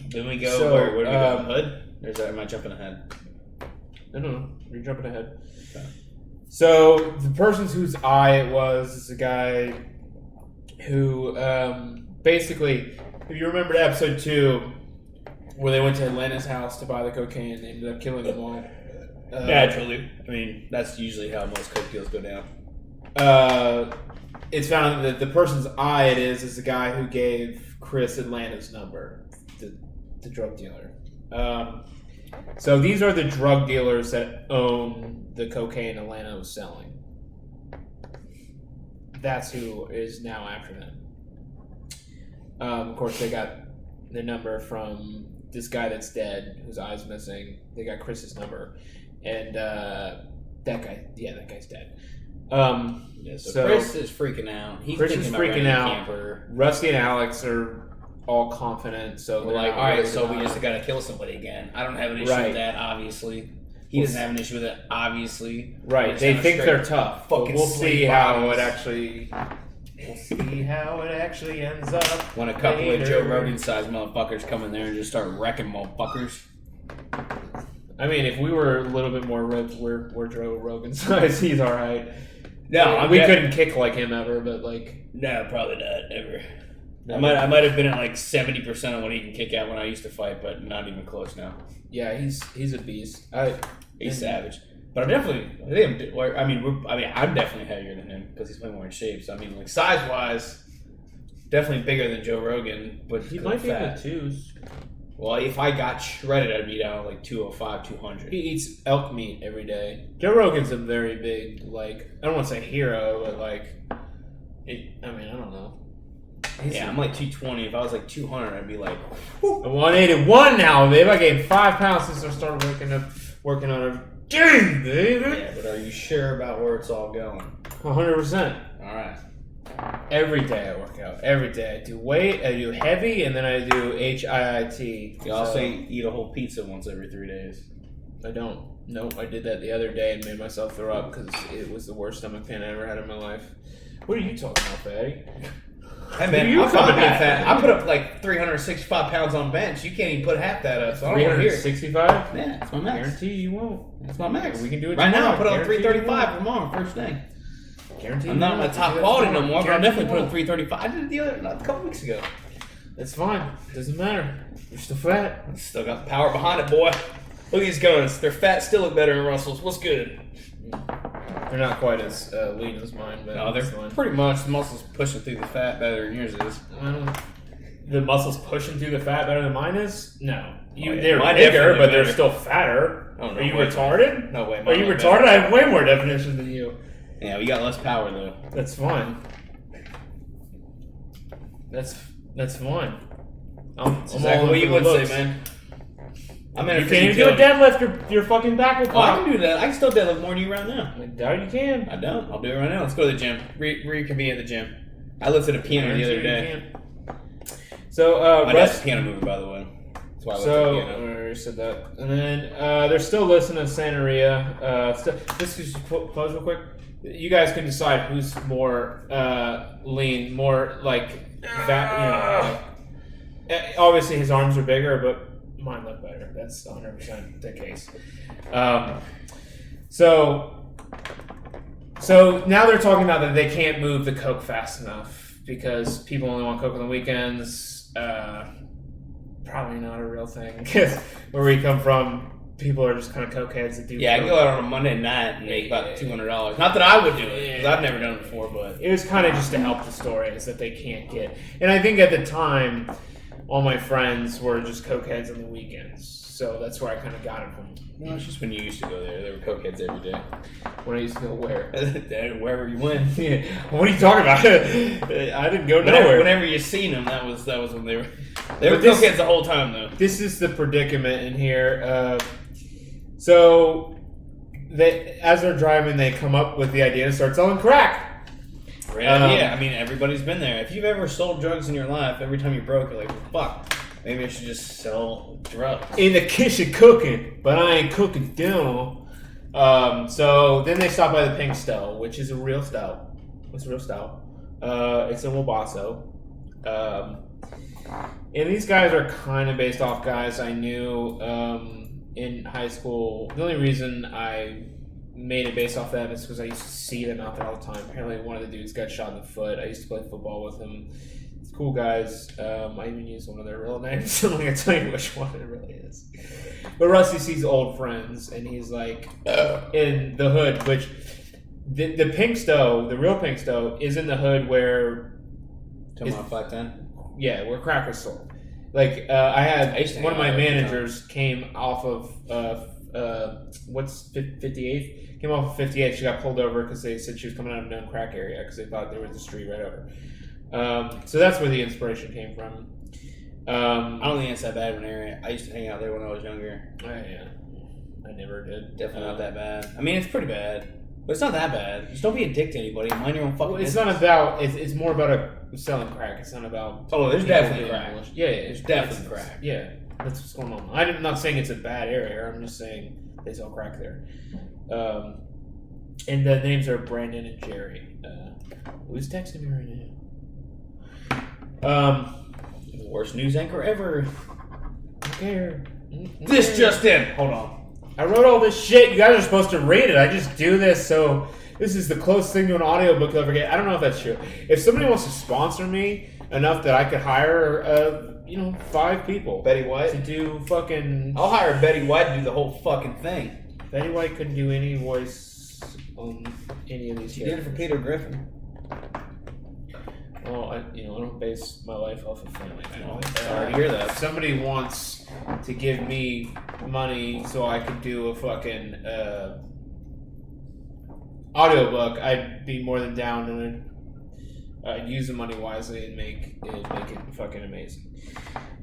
B: Then we go.
A: So,
B: where do we go? The hood? Or is that, am I jumping ahead?
A: No. You're jumping ahead.
B: Okay.
A: So the person whose eye it was is a guy who basically, if you remember episode 2, where they went to Atlanta's house to buy the cocaine, they ended up killing them all.
B: Naturally. I mean, that's usually how most coke deals go down.
A: It's found that the person's eye it is the guy who gave Chris Atlanta's number, the drug dealer. So these are the drug dealers that own the cocaine Atlanta was selling. That's who is now after them. Of course, they got the number from this guy that's dead, whose eye's missing. They got Chris's number, and that guy's dead.
B: So Chris is freaking out.
A: Chris is freaking out. Rusty and Alex are all confident, so
B: we're like, all right, so we just got to kill somebody again. I don't have an issue with that, obviously. He doesn't have an issue with it, obviously.
A: Right, they think they're tough. We'll see how it actually ends up.
B: When a couple of Joe Rogan-sized motherfuckers come in there and just start wrecking motherfuckers.
A: I mean, if we were a little bit more ripped, we're Joe Rogan-sized. He's all right.
B: No,
A: we couldn't kick like him ever, but like...
B: No, probably not, ever. I might have been at like 70% of what he can kick out when I used to fight, but not even close now.
A: Yeah, he's a beast.
B: He's savage. But I'm definitely, I'm definitely heavier than him because he's way more in shape. So I mean, like size wise, definitely bigger than Joe Rogan. But
A: he might be in the twos.
B: Well, if I got shredded, I'd be down like 205, 200.
A: He eats elk meat every day. Joe Rogan's a very big, like, I don't want to say hero, but like, I don't know.
B: I'm like 220. If I was like 200, I'd be like...
A: I'm 181 now, babe. I gained 5 pounds since I started working on a gym, baby.
B: Yeah, but are you sure about where it's all going?
A: 100%.
B: All right.
A: Every day I work out. Every day. I do weight, I do heavy, and then I do HIIT.
B: You also eat a whole pizza once every 3 days.
A: I don't. Nope, I did that the other day and made myself throw up because it was the worst stomach pain I ever had in my life. What are you talking about, Fatty?
B: Hey man, I'm fine being fat. I put up like 365 pounds on bench. You can't even put half that up. So I don't want to hear it.
A: 365?
B: Yeah, that's my max.
A: Guarantee you won't.
B: That's my max.
A: We can do it
B: right
A: tomorrow.
B: now. I put on 335 tomorrow, first thing.
A: Guarantee.
B: I'm not my top quality no more, but I'll definitely put on 335. I did it a couple weeks ago.
A: That's fine. Doesn't matter. You're still fat.
B: Still got the power behind it, boy. Look at these guns. Their fat still look better than Russell's. What's good?
A: They're not quite as lean as mine, but
B: no, they're pretty much the muscles pushing through the fat better than yours is.
A: The muscles pushing through the fat better than mine is? No. They're
B: mine
A: bigger, but they're
B: better.
A: still fatter.
B: Oh, no,
A: are you retarded?
B: No way.
A: Are you retarded? I have way more definition than you.
B: Yeah, we got less power though.
A: That's fine. That's fine.
B: That's exactly what you would say, man.
A: You can't even do a deadlift. Your fucking back will pop.
B: I can do that. I can still deadlift more than you right now.
A: I doubt you can.
B: I don't. I'll do it right now. Let's go to the gym. Reconvene at the gym. I lifted a piano the other day.
A: So,
B: my dad's a piano mover, by the way. That's why I lifted a piano.
A: I already said that. And then they're still listening to Santeria. Just pause real quick. You guys can decide who's more lean, more like fat. Obviously, his arms are bigger, but mine look better. That's 100% the case. So now they're talking about that they can't move the coke fast enough because people only want coke on the weekends. Probably not a real thing. Where we come from, people are just kind of cokeheads that do.
B: Yeah, I can go out on a Monday night and make about $200. Not that I would do it, because I've never done it before, but
A: it was kind of just to help the story is that they can't get. And I think at the time, all my friends were just cokeheads on the weekends, so that's where I kind of got it from.
B: No, it's just when you used to go there. They were cokeheads every day.
A: When I used to go where?
B: Wherever you went.
A: Yeah. What are you talking about? I didn't go nowhere.
B: Whenever you seen them, that was when they were. They were cokeheads the whole time, though.
A: This is the predicament in here. So, as they're driving, they come up with the idea to start selling crack.
B: Yeah, I mean, everybody's been there. If you've ever sold drugs in your life, every time you broke, you're like, fuck, Maybe I should just sell drugs.
A: In the kitchen cooking, but I ain't cooking dinner. So then they stopped by the Pink Stove, which is a real stout. It's a real stout. It's in Wabasso. And these guys are kind of based off guys I knew in high school. The only reason I made it based off them is because I used to see them out there all the time. Apparently one of the dudes got shot in the foot. I used to play football with them. It's cool guys. I even used one of their real names. I'm not going to tell you which one it really is. But Rusty sees old friends, and he's like, in the hood, which the Pink Stove, the real Pink Stove, is in the hood where...
B: Come on, 510?
A: Yeah, where crackers sold. Like, I used to one of my managers came off of, what's 58th? Came off of 58th. She got pulled over because they said she was coming out of a known crack area because they thought there was a street right over. So that's where the inspiration came from.
B: I don't think it's that bad of an area. I used to hang out there when I was younger.
A: Yeah. I never did.
B: Definitely not that bad. I mean, it's pretty bad. But it's not that bad. Just don't be a dick to anybody. Mind your own fucking business.
A: It's not about... It's more about selling crack. It's not about...
B: Oh, there's definitely crack.
A: Yeah,
B: there's definitely crack.
A: Yeah, that's what's going on. I'm not saying it's a bad area. I'm just saying they sell crack there. And the names are Brandon and Jerry. Who's texting me right now?
B: Worst news anchor ever.
A: I don't care.
B: This just in. Hold on.
A: I wrote all this shit. You guys are supposed to read it. I just do this, so this is the closest thing to an audiobook I'll ever get. I don't know if that's true. If somebody wants to sponsor me enough that I could hire, 5 people.
B: Betty White?
A: To do fucking...
B: I'll hire Betty White to do the whole fucking thing.
A: Betty White couldn't do any voice on any of these
B: She did it for Peter Griffin.
A: Well, I don't base my life off of family.
B: Sorry to hear that.
A: If somebody wants to give me money so I could do a fucking audiobook, I'd be more than down, and I'd use the money wisely and make it fucking amazing.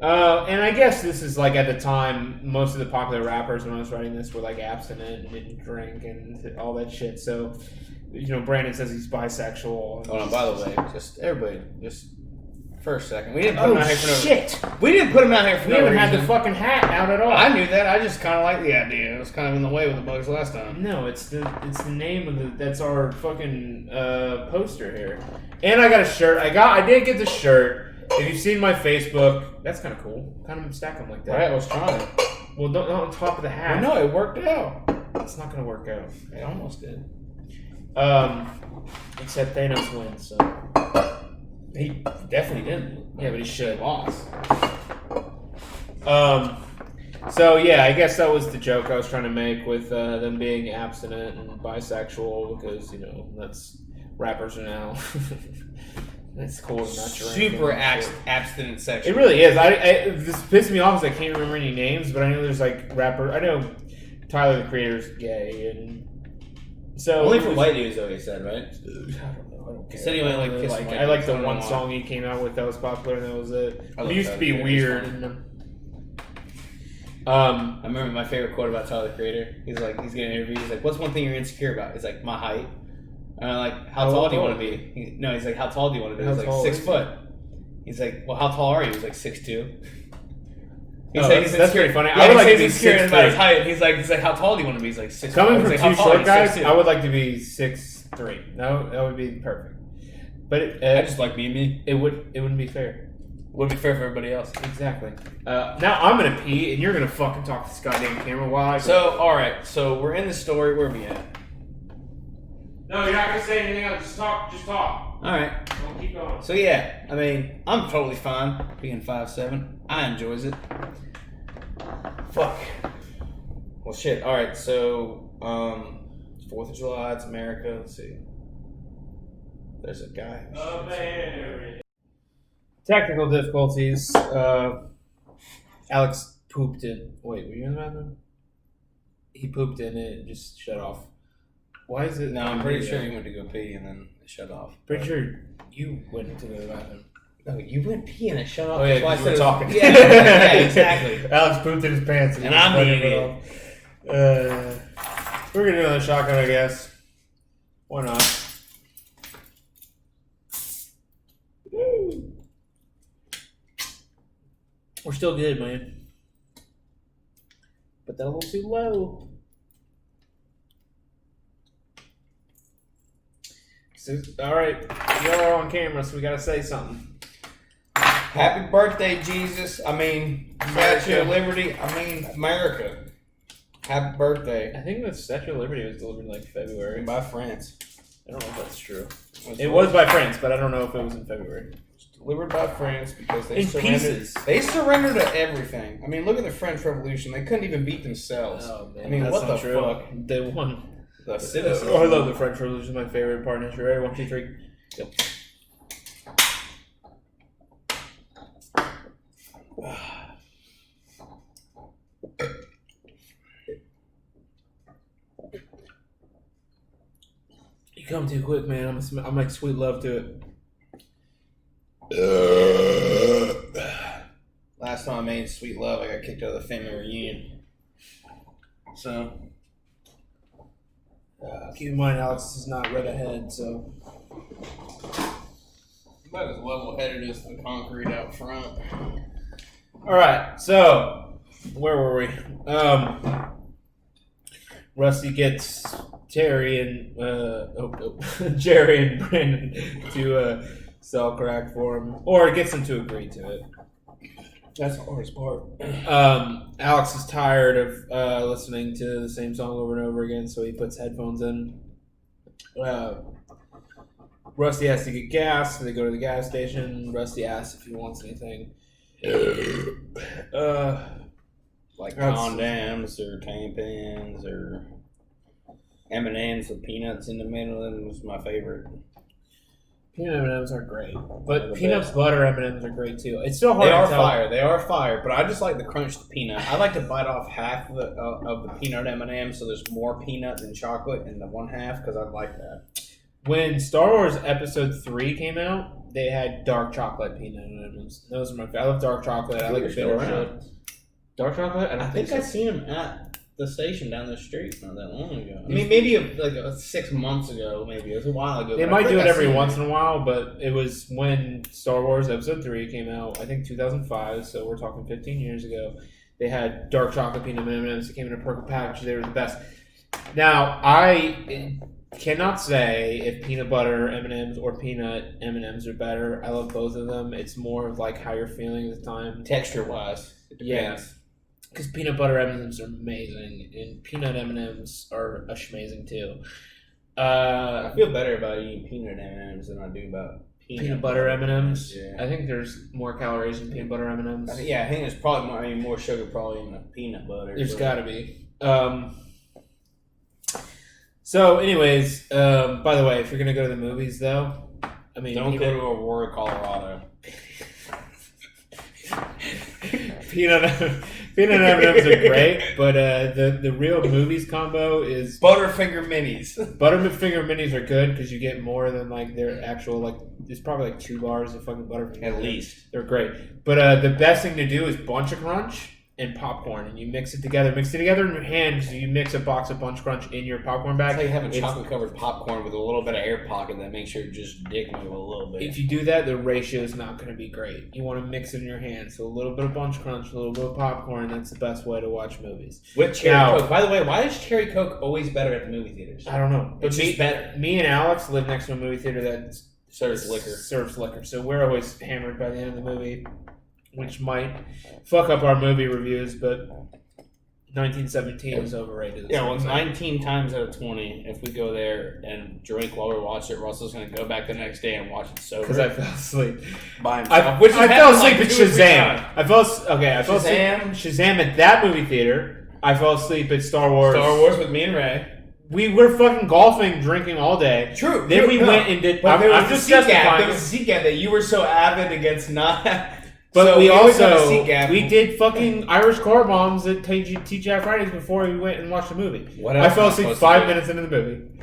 A: And I guess this is like at the time, most of the popular rappers when I was writing this were like abstinent and didn't drink and all that shit. So, Brandon says he's bisexual.
B: Oh, no, by the way, everybody, for a second. We didn't put
A: Oh,
B: him out here for no
A: shit!
B: We didn't put him out here for
A: We
B: no
A: haven't
B: reason.
A: had the fucking hat out at all.
B: I knew that. I just kind of like the idea. It was kind of in the way with the bugs last time.
A: No, it's the name of that's our fucking poster here. And I got a shirt. I did get the shirt. If you've seen my Facebook, that's kind of cool. Kind of stack them like that.
B: Right, I was trying.
A: Well, don't on top of the hat.
B: Well, no, it worked out.
A: It's not gonna work out.
B: It almost did.
A: Except Thanos wins. So
B: He definitely didn't.
A: yeah, but he should.
B: He lost.
A: So yeah, I guess that was the joke I was trying to make with them being abstinent and bisexual because that's rappers are now. That's cool. Not
B: Super abstinent section.
A: It really is. This pisses me off because I can't remember any names, but I know there's like rapper. I know Tyler the Creator's gay, and so
B: only for white dudes though. He said, right?
A: I don't know. I don't care.
B: Said he only liked kissing white
A: I like the
B: dudes.
A: one song he came out with that was popular, and that was it.
B: I
A: It
B: love
A: used to
B: Tyler,
A: be
B: the
A: weird.
B: Creator's
A: I
B: I remember my favorite quote about Tyler the Creator. He's getting interviewed. He's like, "What's one thing you're insecure about?" He's like, "My height." And I'm like, "How tall do you want to be?" He's like, "How tall do you want to be?" He's like, 6 foot. He's like, "Well, how tall are you?" He's like, 6'2".
A: That's pretty funny.
B: Yeah,
A: I would like to be
B: insecure about his
A: 6'3".
B: height. He's like, "How tall do you want to be?" He's like, 6'4".
A: Coming from
B: He's
A: two
B: like, "How tall are
A: short
B: you?"
A: guys,
B: 6'2".
A: I would like to be 6'3". That would be perfect. But
B: I just like being me.
A: It wouldn't be fair.
B: Would be fair for everybody else.
A: Exactly. Now I'm gonna pee, and you're gonna fucking talk to this goddamn camera while I.
B: So, all right. So we're in the story. Where are we at?
A: No, you're not gonna say anything else. Just talk. Just talk.
B: All right.
A: Don't keep going.
B: So yeah, I mean, I'm totally fine being 5'7". I enjoys it. Fuck. Well, shit. All right. So, 4th of July. It's America. Let's see. There's a guy.
A: Technical difficulties. Alex pooped in. Wait, were you in the bathroom? He pooped in it and just shut off. Why is it?
B: No, I'm pretty sure he went to go pee and then it shut off.
A: Pretty sure you went to the bathroom.
B: No, you went pee and it shut off.
A: Oh yeah,
B: That's why I
A: we were
B: said
A: talking.
B: Yeah, exactly.
A: Alex pooped in his pants
B: And I'm
A: just
B: the
A: let it off. We're gonna do another shotgun, I guess. Why not? We're still good, man. But that a little too low. So, all right, you're on camera, so we gotta say something.
B: Happy birthday, Jesus. I mean, Statue of Liberty. I mean, America. Happy birthday.
A: I think the Statue of Liberty was delivered in like February.
B: By France.
A: I don't know if that's true. It was by France, but I don't know if it was in February.
B: Delivered by France because they
A: in
B: surrendered.
A: Pieces.
B: They surrendered to everything. I mean, look at the French Revolution. They couldn't even beat themselves.
A: Oh, man.
B: I mean,
A: that's
B: what the
A: true.
B: fuck?
A: They won.
B: The citizens.
A: I love the French Revolution. My favorite part in history. Ready? 1, 2, 3. Go. You come too quick, man. I'm like sweet love to it.
B: Last time I made Sweet Love, I got kicked out of the family reunion. So,
A: keep in mind, Alex is not red ahead, so.
B: about as level-headed as the concrete out front.
A: All right, so where were we? Rusty gets Terry and Jerry and Brandon to sell crack for him, or gets them to agree to it. That's the hardest part. Alex is tired of listening to the same song over and over again, so he puts headphones in. Rusty has to get gas, so they go to the gas station. Rusty asks if he wants anything.
B: Like condoms or tampons or M&Ms with peanuts in the middle. That was my favorite.
A: Peanut M&Ms are great, but peanut butter M&Ms are great too. It's still hard.
B: They
A: to
B: are
A: tell.
B: fire. They are fire. But I just like the crunched peanut. I like to bite off half of the peanut M&M, so there's more peanut than chocolate in the one half because I like that.
A: When Star Wars Episode 3 came out, they had dark chocolate peanut M&Ms. Those are my favorite. I love dark chocolate. I like bitter shit. Dark chocolate?
B: I think I seen them at the station down the street not that long ago. I mean, maybe 6 months ago, maybe. It was a while ago.
A: They might do it every once in a while, but it was when Star Wars Episode 3 came out, I think 2005, so we're talking 15 years ago. They had dark chocolate peanut M&Ms. They came in a purple package. They were the best. Now, I cannot say if peanut butter M&Ms or peanut M&Ms are better. I love both of them. It's more of like how you're feeling at the time.
B: Texture-wise.
A: Yeah. Because peanut butter M&Ms are amazing, and peanut M&Ms are amazing too.
B: I feel better about eating peanut M&Ms than I do about
A: peanut butter M&Ms.
B: Yeah.
A: I think there's more calories in peanut butter M&Ms.
B: I think there's probably more sugar probably in the peanut butter.
A: There's got to be. So, anyways, by the way, if you're gonna go to the movies, though, I mean,
B: don't go to Aurora, Colorado.
A: Peanut M&Ms are great, but the real movies combo is
B: Butterfinger Minis.
A: Butterfinger Minis are good because you get more than like their actual there's probably like 2 bars of fucking Butterfinger.
B: At least
A: they're great, but the best thing to do is Bunch of Crunch and popcorn, and you mix it together. Mix it together in your hand because you mix a box of Bunch Crunch in your popcorn bag.
B: It's like having chocolate-covered popcorn with a little bit of air pocket that makes your just dick move a little bit.
A: If you do that, the ratio is not going to be great. You want to mix it in your hand. So a little bit of Bunch Crunch, a little bit of popcorn. That's the best way to watch movies.
B: With cherry Coke. By the way, why is cherry Coke always better at the movie theaters?
A: I don't know.
B: But better.
A: Me and Alex live next to a movie theater that
B: serves liquor.
A: So we're always hammered by the end of the movie, which might fuck up our movie reviews, but 1917 is overrated.
B: Yeah, well, 19 times out of 20, if we go there and drink while we watch it, Russell's going to go back the next day and watch it sober.
A: Because I fell asleep.
B: By himself.
A: I fell asleep at Shazam. I fell asleep Shazam at that movie theater. I fell asleep at Star Wars.
B: Star Wars with me and Ray.
A: We were fucking golfing, drinking all day.
B: True.
A: Then we went and did...
B: But there was a seat gap. There was a seat gap that you were so avid against not...
A: But so we also,
B: we
A: did fucking Irish car bombs at TGI Fridays before we went and watched the movie.
B: I
A: fell asleep 5 minutes into the movie.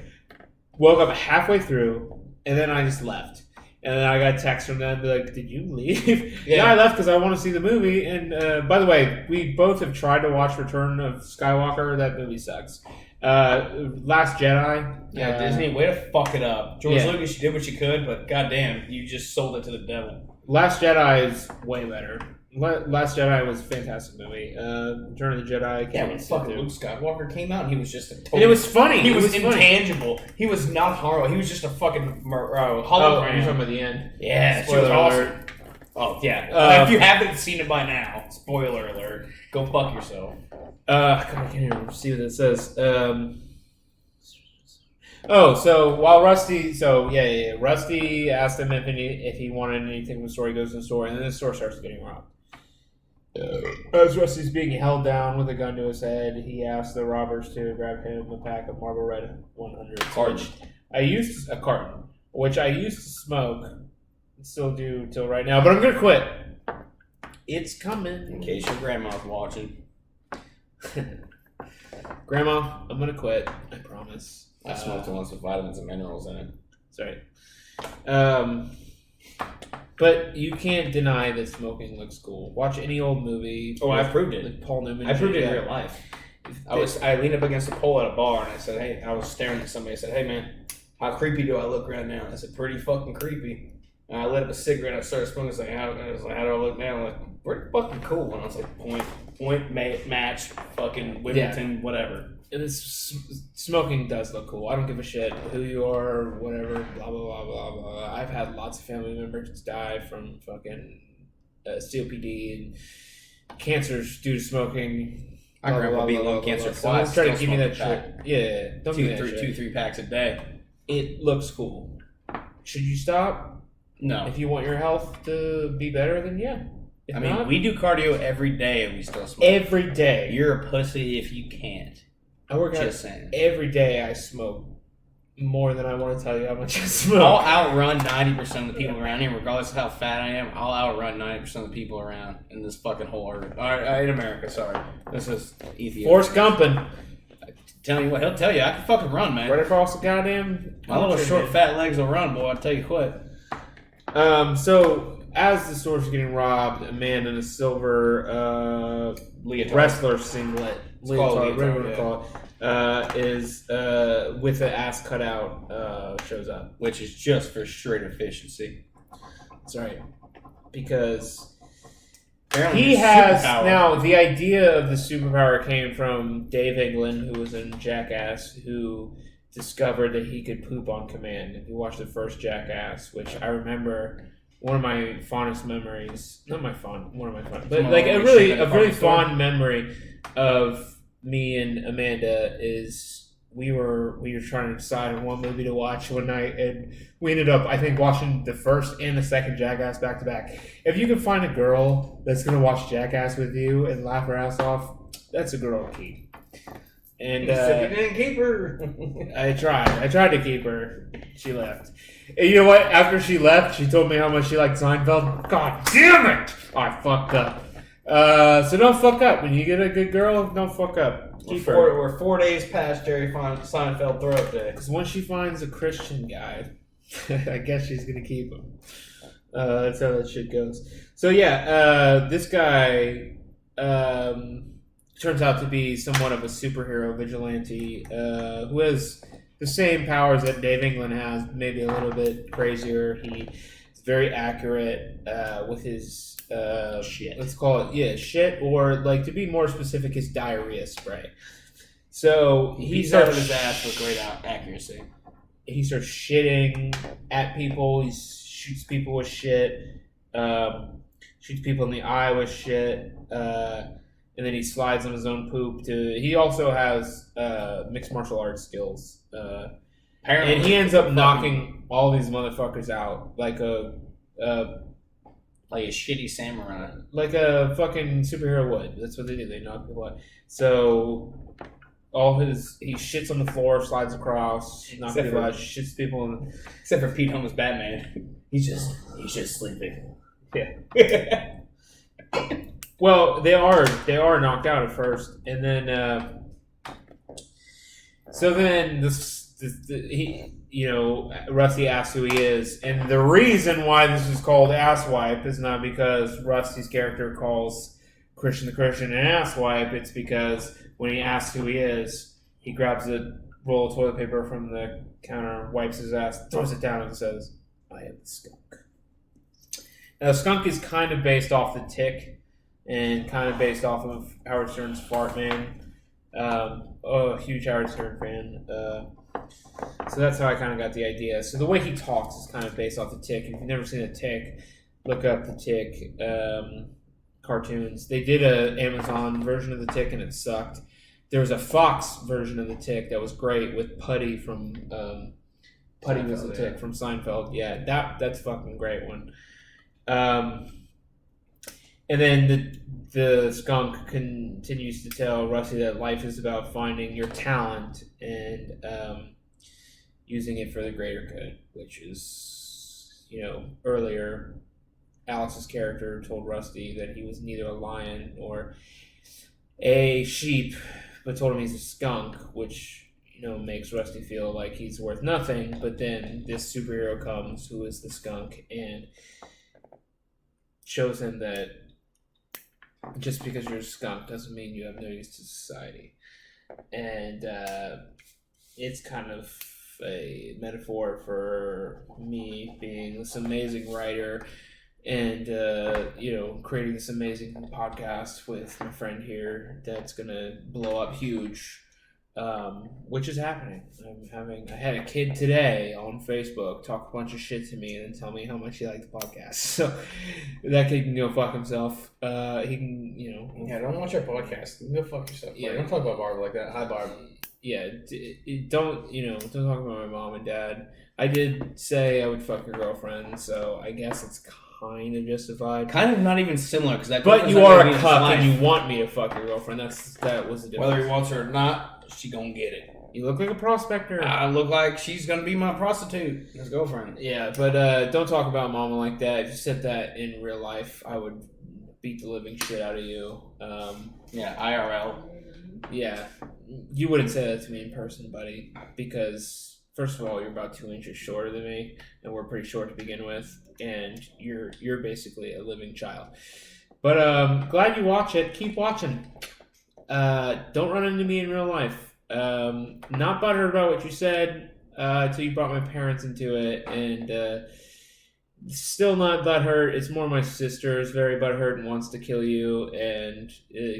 A: Woke up halfway through, and then I just left. And then I got a text from them, like, did you leave? Yeah, I left because I want to see the movie. And by the way, we both have tried to watch Return of Skywalker. That movie sucks. Last Jedi.
B: Yeah, Disney, way to fuck it up. George Lucas, you did what you could, but goddamn, you just sold it to the devil.
A: Last Jedi is way better. Last Jedi was a fantastic movie. Return of the Jedi.
B: Yeah, when fucking Luke Skywalker came out, and he was just a total...
A: And it was funny.
B: He was intangible. Funny. He was not horrible. He was just a fucking hologram.
A: Oh, you're talking about the end.
B: Yeah,
A: spoiler
B: was awesome.
A: alert.
B: Oh, yeah. If you haven't seen it by now, spoiler alert, go fuck yourself.
A: God, I can't even see what it says. So while Rusty... Rusty asked him if he wanted anything from the store. He goes to the store, and then the store starts getting robbed. As Rusty's being held down with a gun to his head, he asks the robbers to grab him a pack of Marlboro Red 100. Which I used to smoke, and still do till right now, but I'm gonna quit. It's coming.
B: In case your grandma's watching.
A: Grandma, I'm gonna quit. I promise.
B: I smoked once with vitamins and minerals in it.
A: Sorry. But you can't deny that smoking looks cool. Watch any old movie.
B: Oh, I proved it.
A: Like Paul Newman.
B: I proved it in real life. I leaned up against a pole at a bar and I said, hey, I was staring at somebody. I said, hey man, how creepy do I look right now? I said, pretty fucking creepy. And I lit up a cigarette and I started smoking. I was like, how do I look now? I'm like, pretty fucking cool. And I was like, point match, fucking Wimbledon, whatever.
A: And smoking does look cool. I don't give a shit who you are or whatever, blah, blah, blah, blah, blah. I've had lots of family members die from fucking COPD and cancers due to smoking.
B: My grandpa beat lung cancer twice.
A: Try to give me that shit. Yeah. Don't give me that shit.
B: 2-3 packs a day.
A: It looks cool. Should you stop?
B: No.
A: If you want your health to be better, then yeah.
B: I mean, we do cardio every day and we still smoke.
A: Every day.
B: You're a pussy if you can't.
A: I work out every day. I smoke more than I want to tell you how much I smoke.
B: I'll outrun 90% of the people around here, regardless of how fat I am. I'll outrun 90% of the people around in this fucking whole earth. In America, sorry. This is Ethiopia.
A: Forrest Gumpin'.
B: Tell you what, he'll tell you. I can fucking run, man.
A: Right across the goddamn...
B: My little short, fat legs will run, boy. I'll tell you what.
A: So, as the store's getting robbed, a man in a silver wrestler singlet... is with an ass cut out shows up,
B: which is just for straight efficiency.
A: That's right, because
B: apparently
A: he has now the idea of the superpower came from Dave England, who was in Jackass, who discovered that he could poop on command. If you watch the first Jackass, which I remember. One of my fondest memories, but like a really fond memory of me and Amanda is we were trying to decide on one movie to watch one night, and we ended up, I think, watching the first and the second Jackass back to back. If you can find a girl that's gonna watch Jackass with you and laugh her ass off, that's a girl to keep. And
B: you didn't keep her.
A: I tried to keep her. She left. And you know what? After she left, she told me how much she liked Seinfeld. God damn it! I fucked up. So don't fuck up. When you get a good girl, don't fuck up.
B: We're 4 days past Jerry Seinfeld throw up day.
A: Because once she finds a Christian guy, I guess she's going to keep him. That's how that shit goes. So yeah, this guy turns out to be somewhat of a superhero vigilante who has the same powers that Dave England has, maybe a little bit crazier. He's very accurate with his
B: shit.
A: Let's call it shit, or like to be more specific, his diarrhea spray. So
B: he starts his ass with great accuracy.
A: He starts shitting at people. He shoots people with shit. Shoots people in the eye with shit. And then he slides on his own poop. He also has mixed martial arts skills. And he ends up knocking all these motherfuckers out like a
B: shitty samurai.
A: Like a fucking superhero would. That's what they do. They knock people out. So he shits on the floor, slides across, knocks people out, shits people.
B: Except for Pete Holmes' Batman. He's just sleeping.
A: Yeah. Well, they are knocked out at first, and then Rusty asks who he is, and the reason why this is called Asswipe is not because Rusty's character calls Christian the Christian an asswipe. It's because when he asks who he is, he grabs a roll of toilet paper from the counter, wipes his ass, throws it down, and says, "I am the skunk." Now, the skunk is kind of based off the Tick. and kind of based off of Howard Stern's Fart Man. Huge Howard Stern fan. So that's how I kind of got the idea. So the way he talks is kind of based off The Tick. If you've never seen The Tick, look up The Tick cartoons. They did an Amazon version of The Tick and it sucked. There was a Fox version of The Tick that was great with Putty from Putty was The Tick from Seinfeld. Yeah, that's a fucking great one. And then the skunk continues to tell Rusty that life is about finding your talent and using it for the greater good, which is, earlier Alex's character told Rusty that he was neither a lion or a sheep, but told him he's a skunk, which, makes Rusty feel like he's worth nothing. But then this superhero comes who is the skunk and shows him that just because you're a skunk doesn't mean you have no use to society. And it's kind of a metaphor for me being this amazing writer and, creating this amazing podcast with my friend here that's going to blow up huge, which is happening. I had a kid today on Facebook talk a bunch of shit to me and then tell me how much he liked the podcast. So that kid can go fuck himself. He can,
B: Yeah, don't watch our podcast. Go fuck yourself.
A: Yeah.
B: Don't talk about Barb like that. Hi, Barb.
A: Yeah, don't talk about my mom and dad. I did say I would fuck your girlfriend, so I guess it's kind of justified.
B: Kind of not even similar, because that.
A: But you are a cuck and you want me to fuck your girlfriend. That was the difference.
B: Whether he wants her or not, she gonna get it.
A: You look like a prospector.
B: I look like she's gonna be my prostitute, his girlfriend.
A: Yeah, but don't talk about mama like that. If you said that in real life, I would beat the living shit out of you.
B: Yeah, IRL.
A: Yeah, you wouldn't say that to me in person, buddy, because first of all, you're about 2 inches shorter than me, and we're pretty short to begin with, and you're basically a living child. But glad you watch it. Keep watching. Don't run into me in real life. Not butthurt about what you said until you brought my parents into it, and still not butthurt. It's more my sister is very butthurt and wants to kill you, and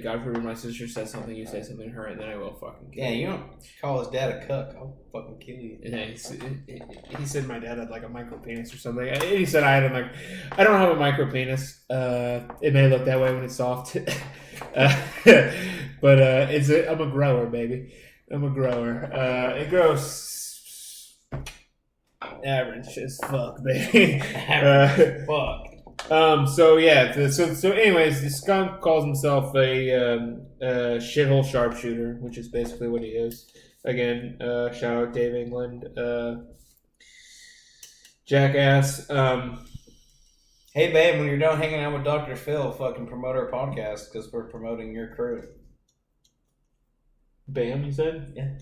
A: God forbid my sister says something, you say something to her, and then I will fucking kill you.
B: Yeah, you don't call his dad a cuck. I'll fucking kill you.
A: Yeah, he said my dad had like a micro penis or something. He said I had I don't have a micro penis. It may look that way when it's soft. But I'm a grower, baby. I'm a grower. It grows average as fuck, baby.
B: Fuck.
A: So yeah. So anyways, the skunk calls himself a shithole sharpshooter, which is basically what he is. Again, shout out Dave England, jackass.
B: Hey, babe, when you're done hanging out with Dr. Phil, fucking promote our podcast because we're promoting your crew.
A: Bam, you said?
B: Yeah.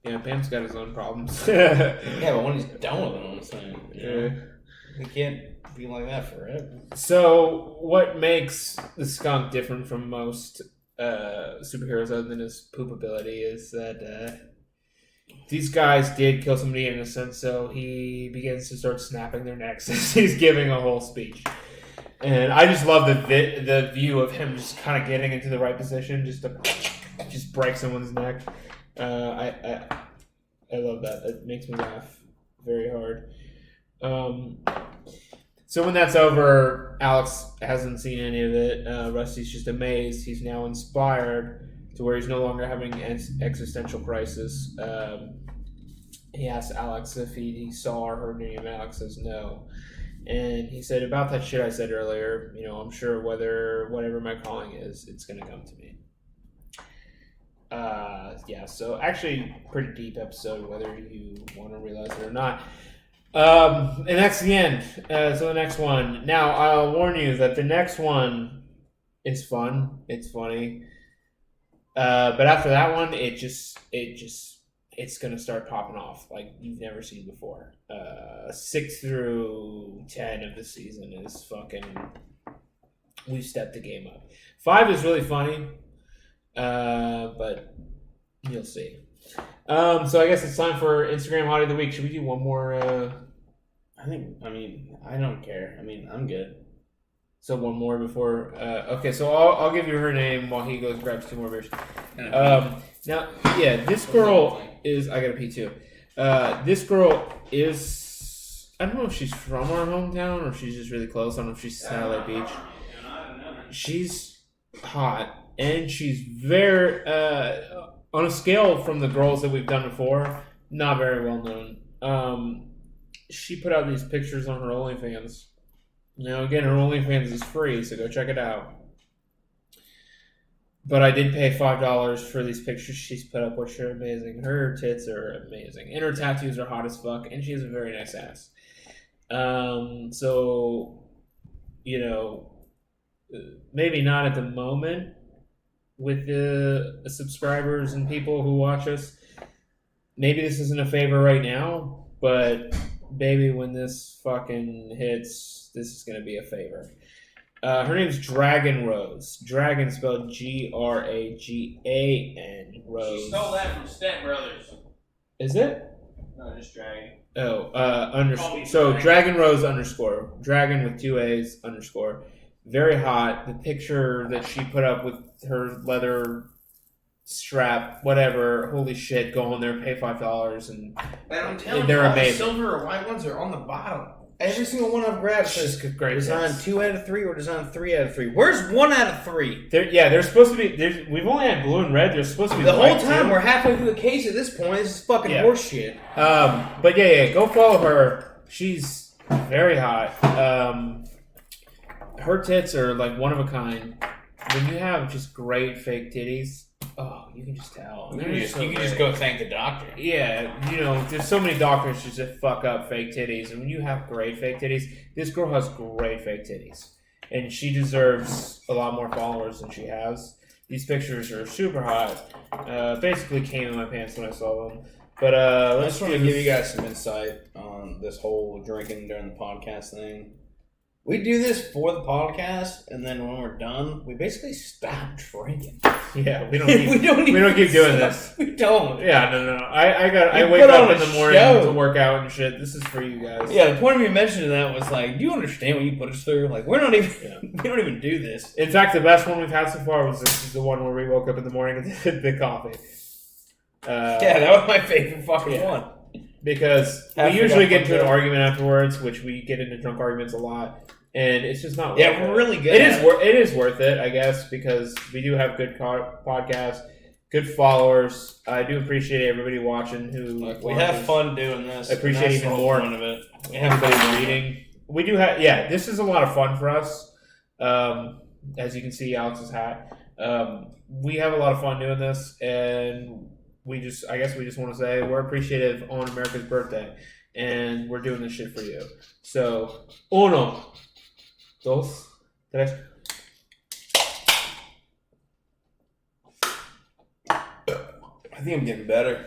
A: Yeah, Bam's got his own problems.
B: Yeah, but when he's done with them, I'm saying.
A: Yeah.
B: He can't be like that forever.
A: So, what makes the skunk different from most superheroes other than his poop ability is that these guys did kill somebody innocent, so he begins to start snapping their necks as he's giving a whole speech. And I just love the view of him just kind of getting into the right position just to just break someone's neck. I love that. It makes me laugh very hard. So when that's over, Alex hasn't seen any of it. Rusty's just amazed. He's now inspired to where he's no longer having an existential crisis. He asked Alex if he saw or heard any of Alex says no. And he said, about that shit I said earlier, I'm sure whatever my calling is, it's going to come to me. So actually pretty deep episode, whether you want to realize it or not. And that's the end. So the next one. Now, I'll warn you that the next one is fun. It's funny. But after that one, it's going to start popping off like you've never seen before. 6 through 10 of the season is fucking... We've stepped the game up. 5 is really funny. But you'll see. So I guess it's time for Instagram Hottie of the Week. Should we do one more?
B: I don't care. I'm good.
A: So one more before. Okay, so I'll give you her name while he goes grabs 2 more beers. Now, yeah, this girl is. I gotta pee too. This girl is. I don't know if she's from our hometown or if she's just really close. I don't know if she's Satellite Beach. She's hot and she's very on a scale from the girls that we've done before. Not very well known. She put out these pictures on her OnlyFans. Now, again, her OnlyFans is free, so go check it out. But I did pay $5 for these pictures she's put up, which are amazing. Her tits are amazing. And her tattoos are hot as fuck, and she has a very nice ass. So, you know, maybe not at the moment with the subscribers and people who watch us. Maybe this isn't a favor right now, but baby, when this fucking hits, this is going to be a favor. Her name's Dragon Rose. Dragon spelled Gragan Rose.
B: She stole that from Step Brothers.
A: Is it?
B: No, just Dragon.
A: Oh, so Dragon Rose _ Dragon with 2 A's _ very hot. The picture that she put up with her leather strap, whatever. Holy shit! Go on there, pay $5, and
B: I'm telling
A: they're
B: you, all
A: amazing.
B: the silver or white ones are on the bottom. Every single one I've grabbed says
A: great.
B: Design 2 out of 3 or design 3 out of 3. Where's 1 out of 3?
A: There's supposed to be. We've only had blue and red. There's supposed to be
B: the whole
A: white
B: time.
A: too.
B: We're halfway through the case at this point. This is fucking horse shit.
A: But yeah, go follow her. She's very hot. Her tits are like one of a kind. When you have just great fake titties, oh, you can just tell.
B: You can just go thank the doctor.
A: Yeah, you know, there's so many doctors just that fuck up fake titties, and when you have great fake titties, this girl has great fake titties, and she deserves a lot more followers than she has. These pictures are super hot. Basically came in my pants when I saw them. But
B: I just want to give you guys some insight on this whole drinking during the podcast thing. We do this for the podcast, and then when we're done, we basically stop drinking.
A: Yeah, we don't keep doing this.
B: We don't.
A: Yeah, no. I wake up in the morning to work out and shit. This is for you guys.
B: Yeah, the point of me mentioning that was like, do you understand what you put us through? Like, we don't even do this.
A: In fact, the best one we've had so far was the one where we woke up in the morning and did the coffee.
B: Yeah, that was my favorite fucking one.
A: Because we usually get into an argument afterwards, which we get into drunk arguments a lot. And it's just not.
B: Yeah, we're really good.
A: It is worth it, I guess, because we do have good podcasts, good followers. I do appreciate everybody watching.
B: We have fun doing this.
A: I appreciate even more
B: of it.
A: We have everybody reading. We do have. Yeah, this is a lot of fun for us. As you can see, Alex's hat. We have a lot of fun doing this, and I guess we just want to say we're appreciative on America's birthday, and we're doing this shit for you. So, 1, 2, 3. I
B: think I'm getting better.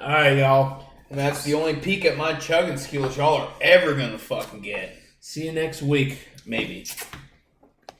A: Alright, y'all.
B: And that's the only peek at my chugging skills y'all are ever gonna fucking get.
A: See you next week.
B: Maybe.